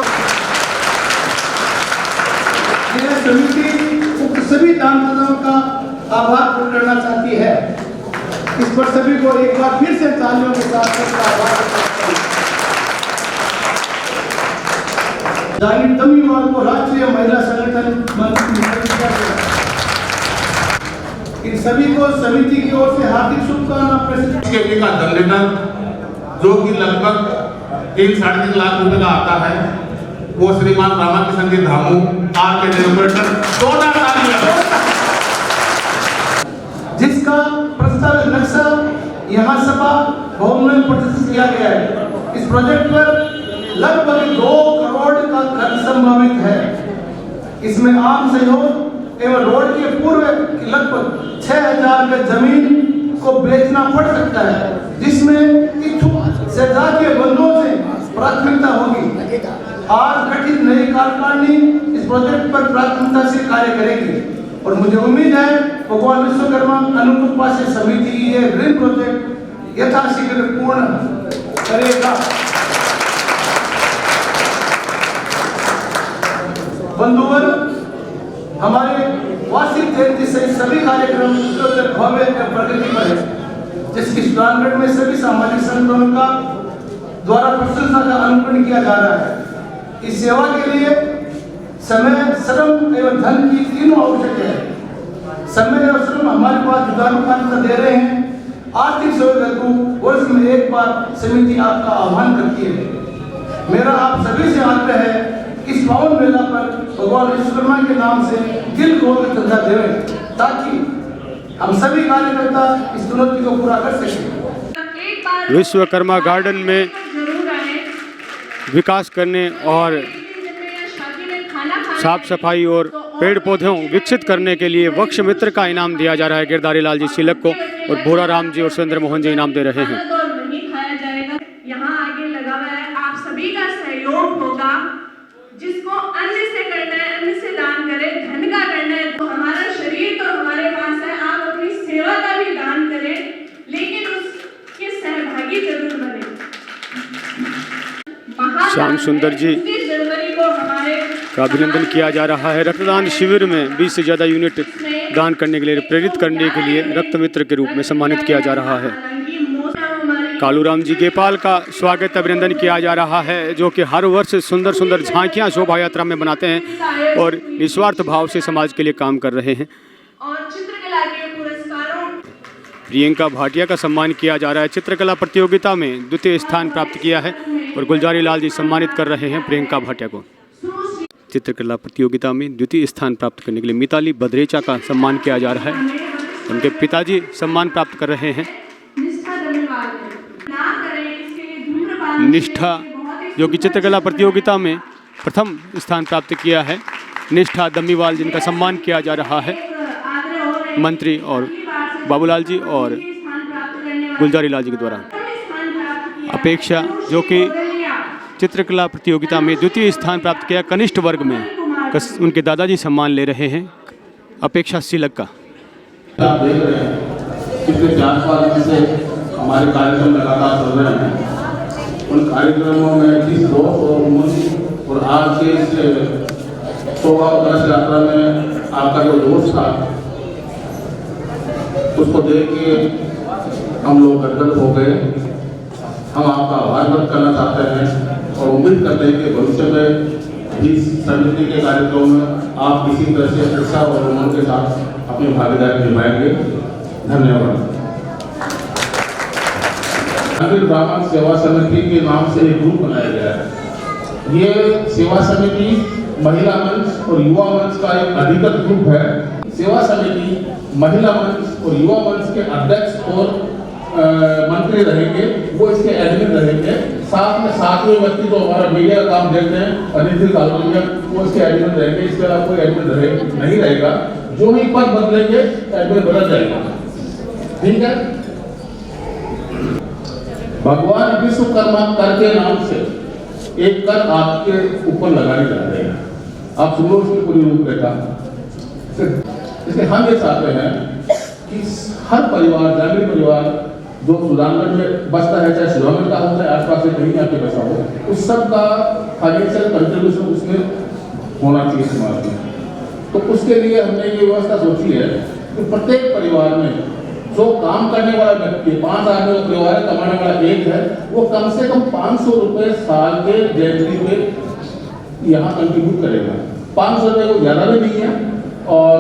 यह समिति उक्त सभी दानदाताओं का आभार प्रकट करना चाहती है। इस पर सभी को एक बार फिर से तालियों के साथ आभार। जागीर तमीवाल को राष्ट्रीय महिला संगठन मंत्री नियुक्त किया गया। इन सभी को समिति की ओर से हार्दिक शुभकामनाएं। के का दंड जो कि लगभग 3-3.5 लाख रुपए का आता है, वो श्रीमान रामाकिशन जी धामू आर के डेवलपर जिसका प्रस्तावित नक्शा यहाँ सभा भवन में प्रदर्शित किया गया है। इस प्रोजेक्ट पर लगभग 2 करोड़ का खर्च संभावित है। इसमें आम सहयोग एवं रोड के पूर्व लगभग 6000 गज जमीन को बेचना पड़ सकता है, जिसमें इच्छुक सहजातीय बंधुओं से प्राथमिकता होगी। आज गठित नई कार्यकारिणी इस प्रोजेक्ट पर प्राथमिकता से कार्य करेगी और मुझे उम्मीद है भगवान विश्वकर्मा अनुकंपा से समिति ये ऋण प्रोजेक्ट यथाशीघ्र पूर्ण करेगा। बंधुवर, हमारे वार्षिक जयंती से सभी कार्यक्रम भव्य प्रगति पर है, जिसकी सुजानगढ़ में सभी सामाजिक संगठनों का द्वारा प्रशंसा का अनुकरण किया जा रहा है। इस सेवा के लिए समय, श्रम एवं धन की तीनों आवश्यक है। समय और श्रम हमारे पास जुटानुपात दे रहे हैं। आर्थिक सहयोग हेतु वर्ष में एक बार समिति आपका आह्वान करती है। मेरा आप सभी से आग्रह है, इस पावन मेला पर भगवान विश्वकर्मा के नाम से दिल खोल कर चंदा देवें, ताकि हम सभी कार्यकर्ता इस चुनौती को पूरा कर सकें। विश्वकर्मा गार्डन में विकास करने और साफ सफाई और पेड़ पौधों विकसित करने के लिए वक्ष मित्र का इनाम दिया जा रहा है गिरधारी लाल जी सिलक को, और भोरा राम जी और सुरेंद्र मोहन जी इनाम दे रहे हैं। यहाँ आगे लगा हुआ है, आप सभी का सहयोग होगा। जिसको अन्न से करना है अन्न से दान करें, धन का करना है तो हमारा शरीर तो हमारे पास है, आप अपनी सेवा का भी दान करें, लेकिन उसके सहभागी जरूर बने। श्याम सुंदर जी का अभिनंदन किया जा रहा है। रक्तदान शिविर में 20 से ज़्यादा यूनिट दान करने के लिए, प्रेरित करने के लिए रक्त मित्र के रूप में सम्मानित किया जा रहा है। कालूराम जी गेपाल का स्वागत अभिनंदन किया जा रहा है, जो कि हर वर्ष सुंदर सुंदर झांकियां शोभा यात्रा में बनाते हैं और निस्वार्थ भाव से समाज के लिए काम कर रहे हैं। प्रियंका भाटिया का सम्मान किया जा रहा है। चित्रकला प्रतियोगिता में द्वितीय स्थान प्राप्त किया है और गुलजारी लाल जी सम्मानित कर रहे हैं प्रियंका भाटिया को। चित्रकला प्रतियोगिता में द्वितीय स्थान प्राप्त करने के लिए मिताली बद्रेचा का सम्मान किया जा रहा है। उनके पिताजी सम्मान प्राप्त कर रहे हैं। निष्ठा, जो कि चित्रकला प्रतियोगिता में प्रथम स्थान प्राप्त किया है, निष्ठा दम्मीवाल जिनका सम्मान किया जा रहा है मंत्री और बाबूलाल जी और गुलजारी लाल जी के द्वारा। अपेक्षा, जो कि चित्रकला प्रतियोगिता में द्वितीय स्थान प्राप्त किया कनिष्ठ वर्ग में, उनके दादाजी सम्मान ले रहे हैं अपेक्षा सिलक का। आप देख रहे हैं पिछले 4 साल से हमारे कार्यक्रम लगातार चल रहे हैं। उन कार्यक्रमों में जिस दोस्त और उमंग और आज के इस शोभा यात्रा में आपका जो दोस्त था, उसको देख के हम लोग गदगद हो गए। हम आपका आभार व्यक्त करना चाहते हैं और उम्मीद करते हैं कि भविष्य में इस समिति के कार्यक्रम में आप इसी तरह से उत्साह और उमंग के साथ अपनी भागीदारी निभाएंगे। धन्यवाद। ब्राह्मण सेवा समिति के नाम से एक ग्रुप बनाया गया है। ये सेवा समिति महिला मंच और युवा मंच का एक अधिकृत ग्रुप है। सेवा समिति महिला मंच और युवा मंच के अध्यक्ष और मंत्री रहेंगे, वो इसके एडमिन रहेंगे। साथ में 7वें व्यक्ति जो हमारा मीडिया का काम देखते हैं अनिल कालोनिया, वो इसके एडमिन रहेंगे। इसके अलावा कोई एडमिन नहीं रहेगा। जो ही पद बदलेंगे एडमिन बदल जाएगा। ठीक है। भगवान विश्वकर्मा कर के नाम से एक कर आपके ऊपर लगाने जा रहे हैं। आप सुनो उसकी पूरी रूपरेखा। इसलिए हम ये चाहते हैं कि हर परिवार, ग्रामीण परिवार जो सुजानगढ़ में बसता है, चाहे सुजानगढ़ का हो चाहे आसपास से कहीं आके बसा हो, उस सब का फाइनेंशियल कंट्रीब्यूशन उसमें होना चाहिए समाज में। तो उसके लिए हमने ये व्यवस्था सोची है कि प्रत्येक परिवार में जो काम करने वाला व्यक्ति, 5 आदमी का परिवार है, कमाने वाला एक है, वो कम से कम 500 रुपए साल के जयंती पे यहाँ कंट्रीब्यूट करेगा। 500 रुपये को ज़्यादा भी नहीं है। और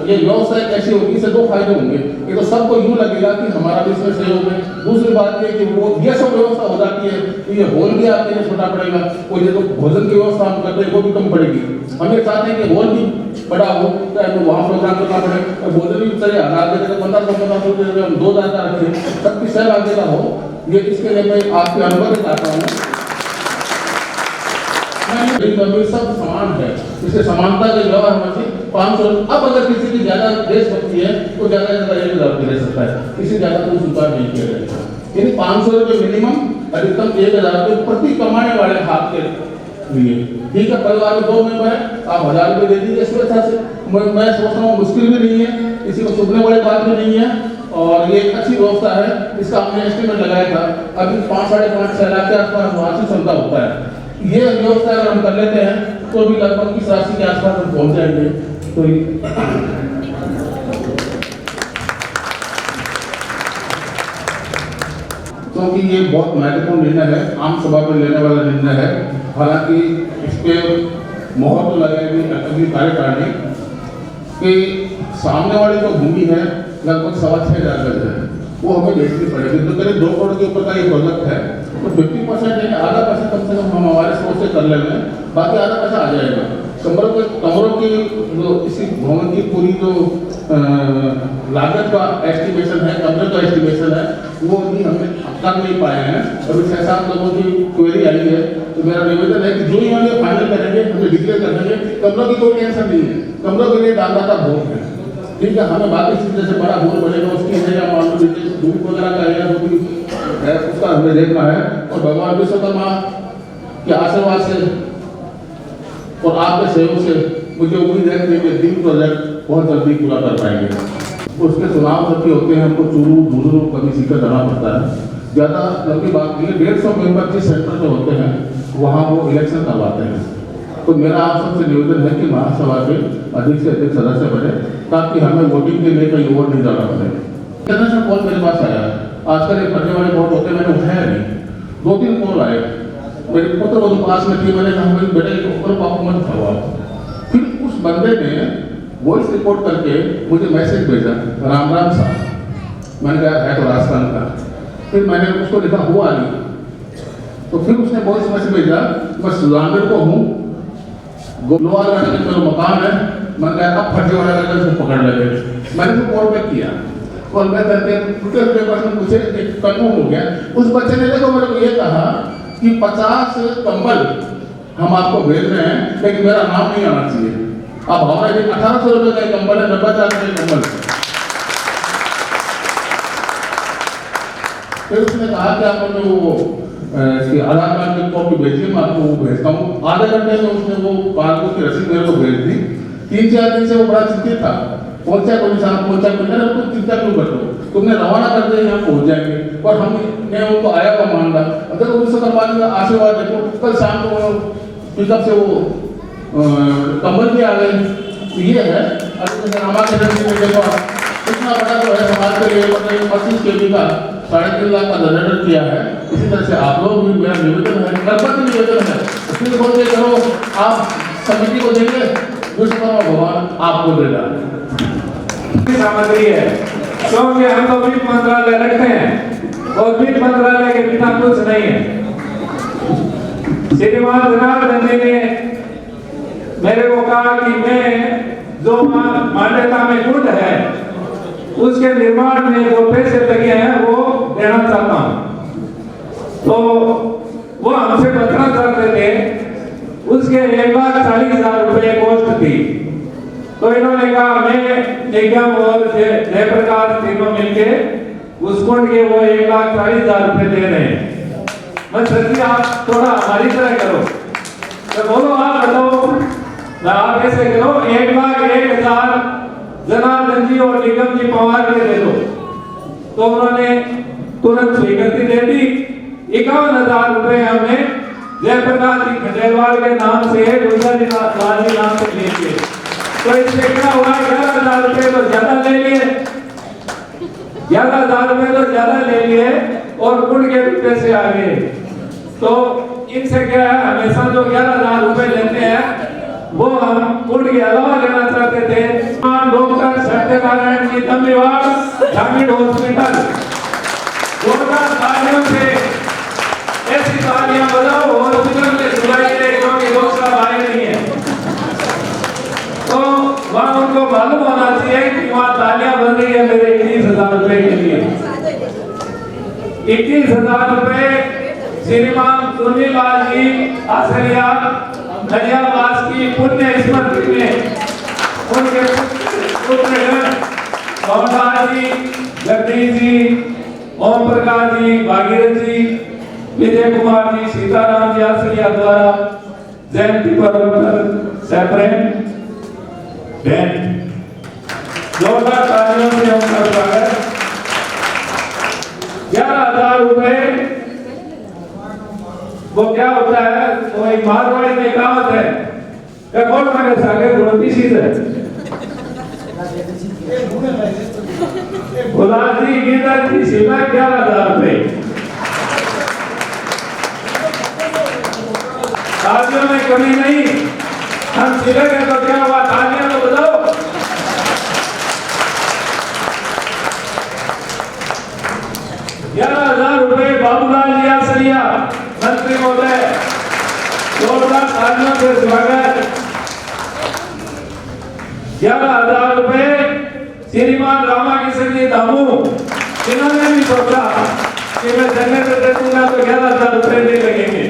ये व्यवस्था कैसी होगी, इससे दो फायदे होंगे। एक तो सबको यूँ लगेगा कि हमारा भी इसमें सहयोग है। दूसरी बात ये कि वो ये सब व्यवस्था हो जाती है तो ये हॉल भी आपके लिए छोटा पड़ेगा, और ये तो भोजन की व्यवस्था हम करते हैं वो भी कम पड़ेगी। हम ये चाहते हैं कि हॉल भी बड़ा हो, चाहे तो वहाँ प्रोग्राम करना पड़े, और भोजन भी चले 1000 दे देगा, 1500 दे देगा, हम 2000 का रखें, सबकी सहभागिता हो। ये इसके लिए मैं आपके अनुभव चाहता हूँ। सब समान है, इससे समानता के व्यवहार होना चाहिए। 500 अब अगर किसी की ज्यादा देशभक्ति है तो ज्यादा 1000 रुपये ले सकता है, किसी ज्यादा कोई स्वीकार नहीं किया जाएगा। यानी 500 रुपये मिनिमम, अधिकतम 1000 रुपये प्रति कमाने वाले हाथ के लिए। ठीक है, परिवार में 2 मेंबर है, आप 1000 रुपये दे दीजिए स्वेच्छा से। मैं सोच रहा हूँ मुश्किल भी नहीं है, किसी को चुभने वाली बात भी नहीं है, और ये एक अच्छी व्यवस्था है। इसका हमने एस्टिमेट लगाया था, अभी 5-5.5 लाख के आसपास वार्षिक क्षमता होता है। ये व्यवस्था अगर हम कर लेते हैं तो भी लगभग इस राशि के आसपास हम पहुंच जाएंगे। तो क्योंकि ये बहुत महत्वपूर्ण निर्णय है, आम सभा में लेने वाला निर्णय है। हालांकि इस पर मोहर तो लगेगी अगली कार्यकारिणी कि सामने वाली जो भूमि है लगभग 6,500 गज है, वो हमें बेचनी पड़ेगी। तो करीब 2 करोड़ के ऊपर का ये प्रोजेक्ट है, तो 50% यानी आधा पैसा कम से कम हम हमारे सोच से कर लेंगे, बाकी आधा पैसा आ जाएगा। कमरों की जो इसी भवन की पूरी जो लागत का एस्टिमेशन है, कमरे का एस्टिमेशन है, वो भी हमने कर नहीं पाए हैं। अभी 6-7 लोगों की क्वेरी आई है, तो मेरा निवेदन है कि जो ही हम फाइनल करेंगे, हमें डिक्लेयर कर देंगे। कमरों की कोई टेंशन नहीं है, कमरों के लिए दादा का भोग है। ठीक है, हमें बाकी चीज़ जैसे बड़ा भोग बनेगा उसकी है, या मान लो धूप वगैरह का है, जो भी है उसका हमें देखना है। और भगवान विश्वकर्मा के आशीर्वाद से और आपके सहयोग से मुझे उम्मीद है कि ड्रीम प्रोजेक्ट बहुत जल्दी पूरा कर पाएंगे। उसके चुनाव सबके होते हैं, हमको चूरू दूरू कभी सीकर जाना पड़ता है। ज़्यादा लंबी बात नहीं है, 150 मेंबर जिस सेंटर में होते हैं वहाँ वो इलेक्शन करवाते हैं। तो मेरा आप सबसे निवेदन है कि महासभा के अधिक से अधिक सदस्य बने, ताकि हमें वोटिंग के लिए कहीं और नहीं जाना पड़े। इंटरनेशनल कॉल मेरे पास आया, आजकल एक करने वाले बहुत होते हैं, मैंने उठाया नहीं। 2-3 कॉल आए, मेरे पुत्र वो पास में थी, मैंने कहा मेरे बेटे के ऊपर पापा मत खाओ। फिर उस बंदे ने वॉइस रिकॉर्ड करके मुझे मैसेज भेजा, राम राम साहब। मैंने कहा है तो राजस्थान का। फिर मैंने उसको लिखा हुआ नहीं, तो फिर उसने वॉइस मैसेज भेजा, मैं सुजानगढ़ को हूँ, लोहार में मेरा मकान है। मैंने कहा अब फर्जी वाला से पकड़ लगे। मैंने तो कॉल बैक किया, कॉल बैक करके मुझे कंफर्म हो गया। उस बच्चे ने देखो मेरे को ये कहा कि 50 कंबल हम आपको भेज रहे हैं, लेकिन मेरा नाम नहीं आना चाहिए। अब हमारा 1800 रुपये का कंबल है, 90,000 का कंबल। फिर उसने कहा कि आप हमें वो इसकी आधार कार्ड की कॉपी भेजिए, मैं आपको वो भेजता हूँ। आधे घंटे में उसने वो पासबुक की रसीद मेरे को भेज दी। 3-4 दिन से वो बड़ा चिंतित था, पहुंचा कोई साहब पहुंचा कोई, मैंने उसको चिंता क्यों कर दो, तुमने रवाना कर दिया, यहाँ पहुंच जाएंगे। और हमने उनको आया हुआ मान रहा, अगर विश्वकर्मा का आशीर्वाद देखो, कल शाम को पिकअप से वो कंबल भी आ गए। तो ये है हमारे देखो इतना बड़ा जो है समाज के लिए 25 kV का 3.5 लाख का जनरेटर किया है। इसी तरह से आप लोग भी, मेरा निवेदन है, कर्मठ निवेदन है, इसलिए बोलते करो आप समिति को देंगे, विश्वकर्मा भगवान आपको देगा। सामग्री है, क्योंकि हम तो वित्त मंत्रालय रखते हैं और वित्त मंत्रालय के बिना कुछ नहीं है। श्रीमान जनार्दन जी ने मेरे को कहा कि मैं जो मान्यता में कुंड है उसके निर्माण में जो पैसे लगे हैं वो देना चाहता हूँ। तो वो हमसे बचना चाहते थे, उसके 1,40,000 रुपये कॉस्ट थी। तो इन्होंने कहा मैं निगम और जयप्रकाश तीनों मिलके उस कुंड के वो 1,40,000 रुपये दे रहे हैं। मैं सच्ची आप थोड़ा हमारी तरह करो, तो बोलो आप बताओ, आप ऐसे करो 1,01,000 जनार्दन जी और निगम जी पवार के दे दो। तो उन्होंने तुरंत स्वीकृति दे दी। 51,000 रुपये हमने जयप्रकाश जी खंडेलवाल के नाम से गुजराती नाम से ले लिए। तो इससे क्या हुआ, 11,000 रुपये तो ज्यादा ले लिए, 11,000 रुपये तो ज्यादा ले लिए और कुंड के भी पैसे आ गए। तो इनसे क्या है, हमेशा जो 11,000 रुपये लेते हैं हम उनके अलावा लेना चाहते थे डॉक्टर सत्यनारायण जी तंबीवाल ग्रामीण हॉस्पिटल। जोरदार तालियों से ऐसी तालियां बजाओ हॉस्पिटल में सुनाइए क्योंकि लोग सब आए नहीं है तो वहाँ उनको मालूम होना चाहिए कि वहाँ तालियां बन रही है मेरे 21,000 रुपए के लिए। 21,000 रुपए श्रीमान सुनीलाल जी आसरिया दरियावास की पुण्य स्मृति में उनके पुत्रगण मोहनलाल जी, जगदीश जी, ओम प्रकाश जी, भागीरथ जी, विजय कुमार जी, सीताराम जी आसरिया द्वारा जयंती पर्व पर सेपरेट बैंड जोरदार तालियों से उनका स्वागत। 11,000 रुपए वो क्या होता है, वो एक मारवाड़ी में कहावत है कि कौन मारे सागे गुणती चीज है। गुलाजी गिरदार की सीमा 11,000 रुपए। तालियों में कमी नहीं, हम सिले गए तो क्या हुआ, तालियां तो बजाओ। ₹11,000 बाबूलाल जी आसरिया मंत्री महोदय, जोरदार तालियों से स्वागत। 11,000 रुपए श्रीमान रामाकिशन जी दामू, इन्होंने भी सोचा कि मैं जनरेटर दे दूंगा तो 11,000 रुपए नहीं लगेंगे,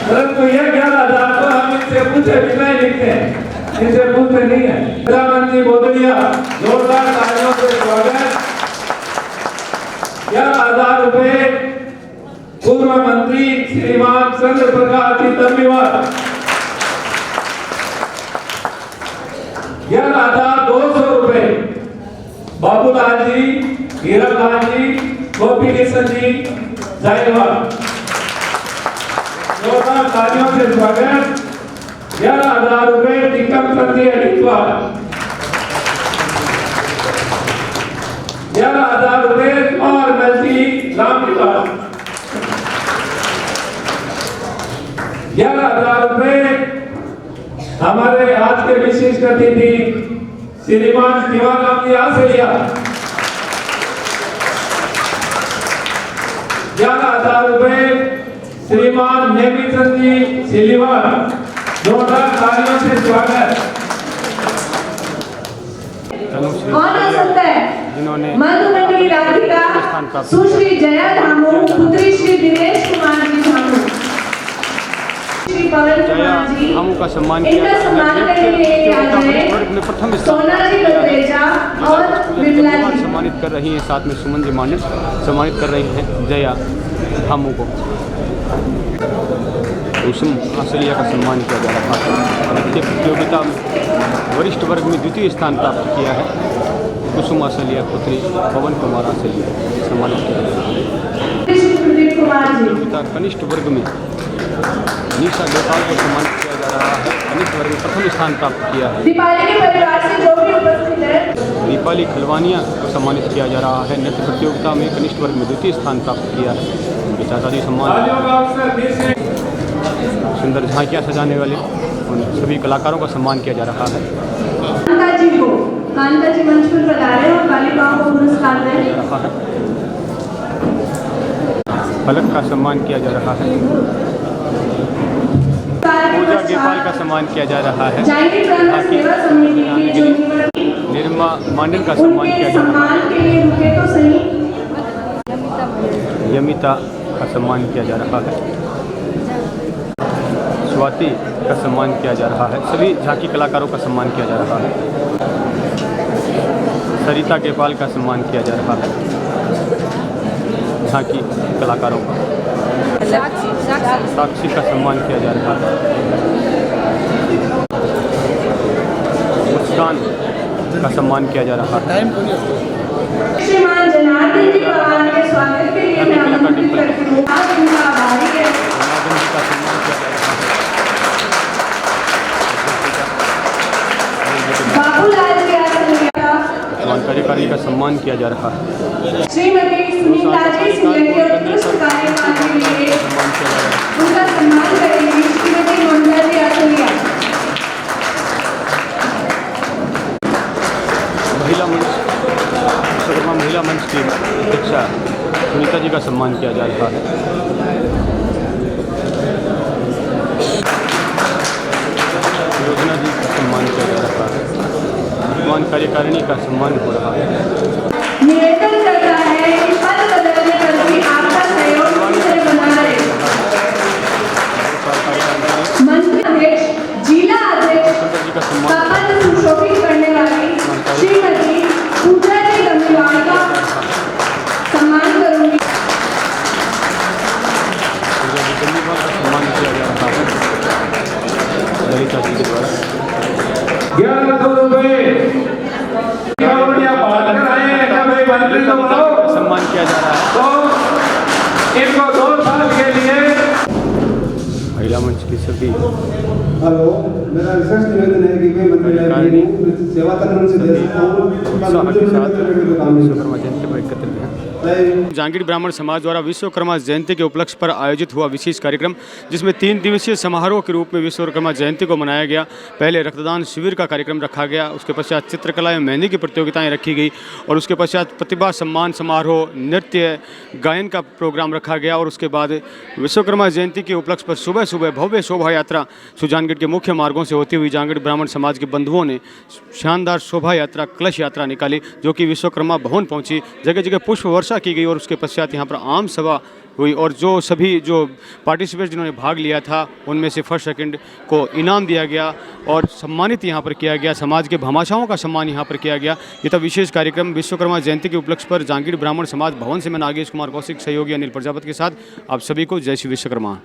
परंतु ये 11,000 तो हम इनसे पूछे बिना ही लिखते हैं, इनसे पूछते नहीं है। सदानंद जी बोधरिया, जोरदार तालियों से स्वागत। 11,000 रुपए पूर्व मंत्री श्रीमान चंद्र प्रकाश जी तंबीवाल। 11,200 रुपए बाबूलाल जी, हीरालाल जी, गोपी किशन जी जायवाल, जोरदार तालियों से स्वागत। 11,000 रुपए टिकम चंद जी अडिकवाल। 11,000 रुपए और मल्टी रामनिवास। 11,000 रुपए हमारे आज के विशिष्ट अतिथि श्रीमान शिवाराम जी आसरिया। 11,000 रुपए श्रीमान नेमीचंद जी सिलीवाल, जोरदार तालियों से स्वागत। कौन आ सकता है? जिन्होंने मधुमंडली राधिका सुश्री जया धामू, पुत्री श्री दिनेश कुमार जी धामू, श्री पवन कुमार जी, का सम्मान इनका सम्मान करने के लिए आज हैं प्रथम सोना जी बत्रेजा और विमला जी सम्मानित कर रही हैं, साथ में सुमन जी मानिक सम्मानित कर रही हैं जया धामू को। कुसुम आसलिया का सम्मान किया जा रहा है। ये प्रतियोगिता में वरिष्ठ वर्ग में द्वितीय स्थान प्राप्त किया है कुसुम आसलिया पुत्री पवन कुमार आसलिया सम्मानित किया जा रहा है। प्रतियोगिता कनिष्ठ वर्ग में निशा गोपाल को सम्मानित किया जा रहा है, कनिष्ठ वर्ग में प्रथम स्थान प्राप्त किया है। दीपाली के परिवार से जो भी उपस्थित है, दीपाली खलवानिया को सम्मानित किया जा रहा है। नृत्य प्रतियोगिता में कनिष्ठ वर्ग में द्वितीय स्थान प्राप्त किया है। उनके चाचा जी सम्मान सुंदर झांकियाँ सजाने वाले उन सभी कलाकारों का सम्मान किया जा रहा है। कांता जी मंच पर पधारे और बालिकाओं को पुरस्कार दें। फलक का सम्मान किया जा रहा है। पूजा गेपाल का सम्मान किया जा रहा है। निर्मा मांडन का सम्मान किया जा रहा है। यमिता का सम्मान किया जा रहा है। स्वाति का सम्मान किया जा रहा है। सभी झांकी कलाकारों का सम्मान किया जा रहा है। सरिता गेपाल का सम्मान किया जा रहा है। झांकी कलाकारों का। साक्षी का सम्मान किया जा रहा है। मुस्कान का सम्मान किया जा रहा है। श्रीमान जनार्दन जी पवार के स्वागत के लिए मैं आमंत्रित करती हूँ। आज उनका आभारी है। जनार्दन जी का सम्मान किया जा रहा है। बाबूलाल जी आसरिया कार्यकारी का सम्मान किया जा रहा है। श्रीमती सुनीता जी सिंह के उत्कृष्ट कार्यकाल के लिए उनका सम्मान करेंगी श्रीमती ममता जी आसरिया। सम्मान किया जा रहा है। योजना जी का सम्मान किया जा रहा है। वर्तमान कार्यकारिणी का सम्मान हो रहा है। निवेदन करता है कि पद बदलने पर भी आपका सहयोग से बना रहे। मंत्री अध्यक्ष, जिला अध्यक्ष का पद सुशोभित करने वाली श्रीमती पूजा जी गंगवार का सम्मान करूंगी। सम्मान किया जा रहा है ललिता जी के द्वारा। 1100 रुपए सम्मान किया जा रहा है। तो इनको 2 साल के लिए महिला मंच की सभी हेलो, मेरा विशेष निवेदन है कि मैं मंत्री लाइब्रेरी हूँ, सेवा करने से दे सकता हूँ। उत्साह के साथ विश्वकर्मा जयंती पर एकत्रित हैं। जांगीड़ ब्राह्मण समाज द्वारा विश्वकर्मा जयंती के उपलक्ष्य पर आयोजित हुआ विशेष कार्यक्रम, जिसमें 3 दिवसीय समारोह के रूप में विश्वकर्मा जयंती को मनाया गया। पहले रक्तदान शिविर का कार्यक्रम रखा गया, उसके पश्चात चित्रकला एवं मेहंदी की प्रतियोगिताएं रखी गई और उसके पश्चात प्रतिभा सम्मान समारोह, नृत्य गायन का प्रोग्राम रखा गया और उसके बाद विश्वकर्मा जयंती के उपलक्ष्य पर सुबह सुबह भव्य शोभा यात्रा सुजानगढ़ के मुख्य मार्गों से होती हुई जांगीड़ ब्राह्मण समाज के बंधुओं ने शानदार शोभा यात्रा कलश यात्रा निकाली, जो कि विश्वकर्मा भवन पहुंची। जगह जगह पुष्प वर्षा की गई और उसके पश्चात यहाँ पर आम सभा हुई और जो पार्टिसिपेंट जिन्होंने भाग लिया था उनमें से फर्स्ट सेकंड को इनाम दिया गया और सम्मानित यहाँ पर किया गया। समाज के भामाशाहों का सम्मान यहाँ पर किया गया। ये था विशेष कार्यक्रम विश्वकर्मा जयंती के उपलक्ष्य पर जांगीड़ ब्राह्मण समाज भवन से मैं नागेश कुमार कौशिक, सहयोगी अनिल प्रजापति के साथ आप सभी को जय श्री विश्वकर्मा।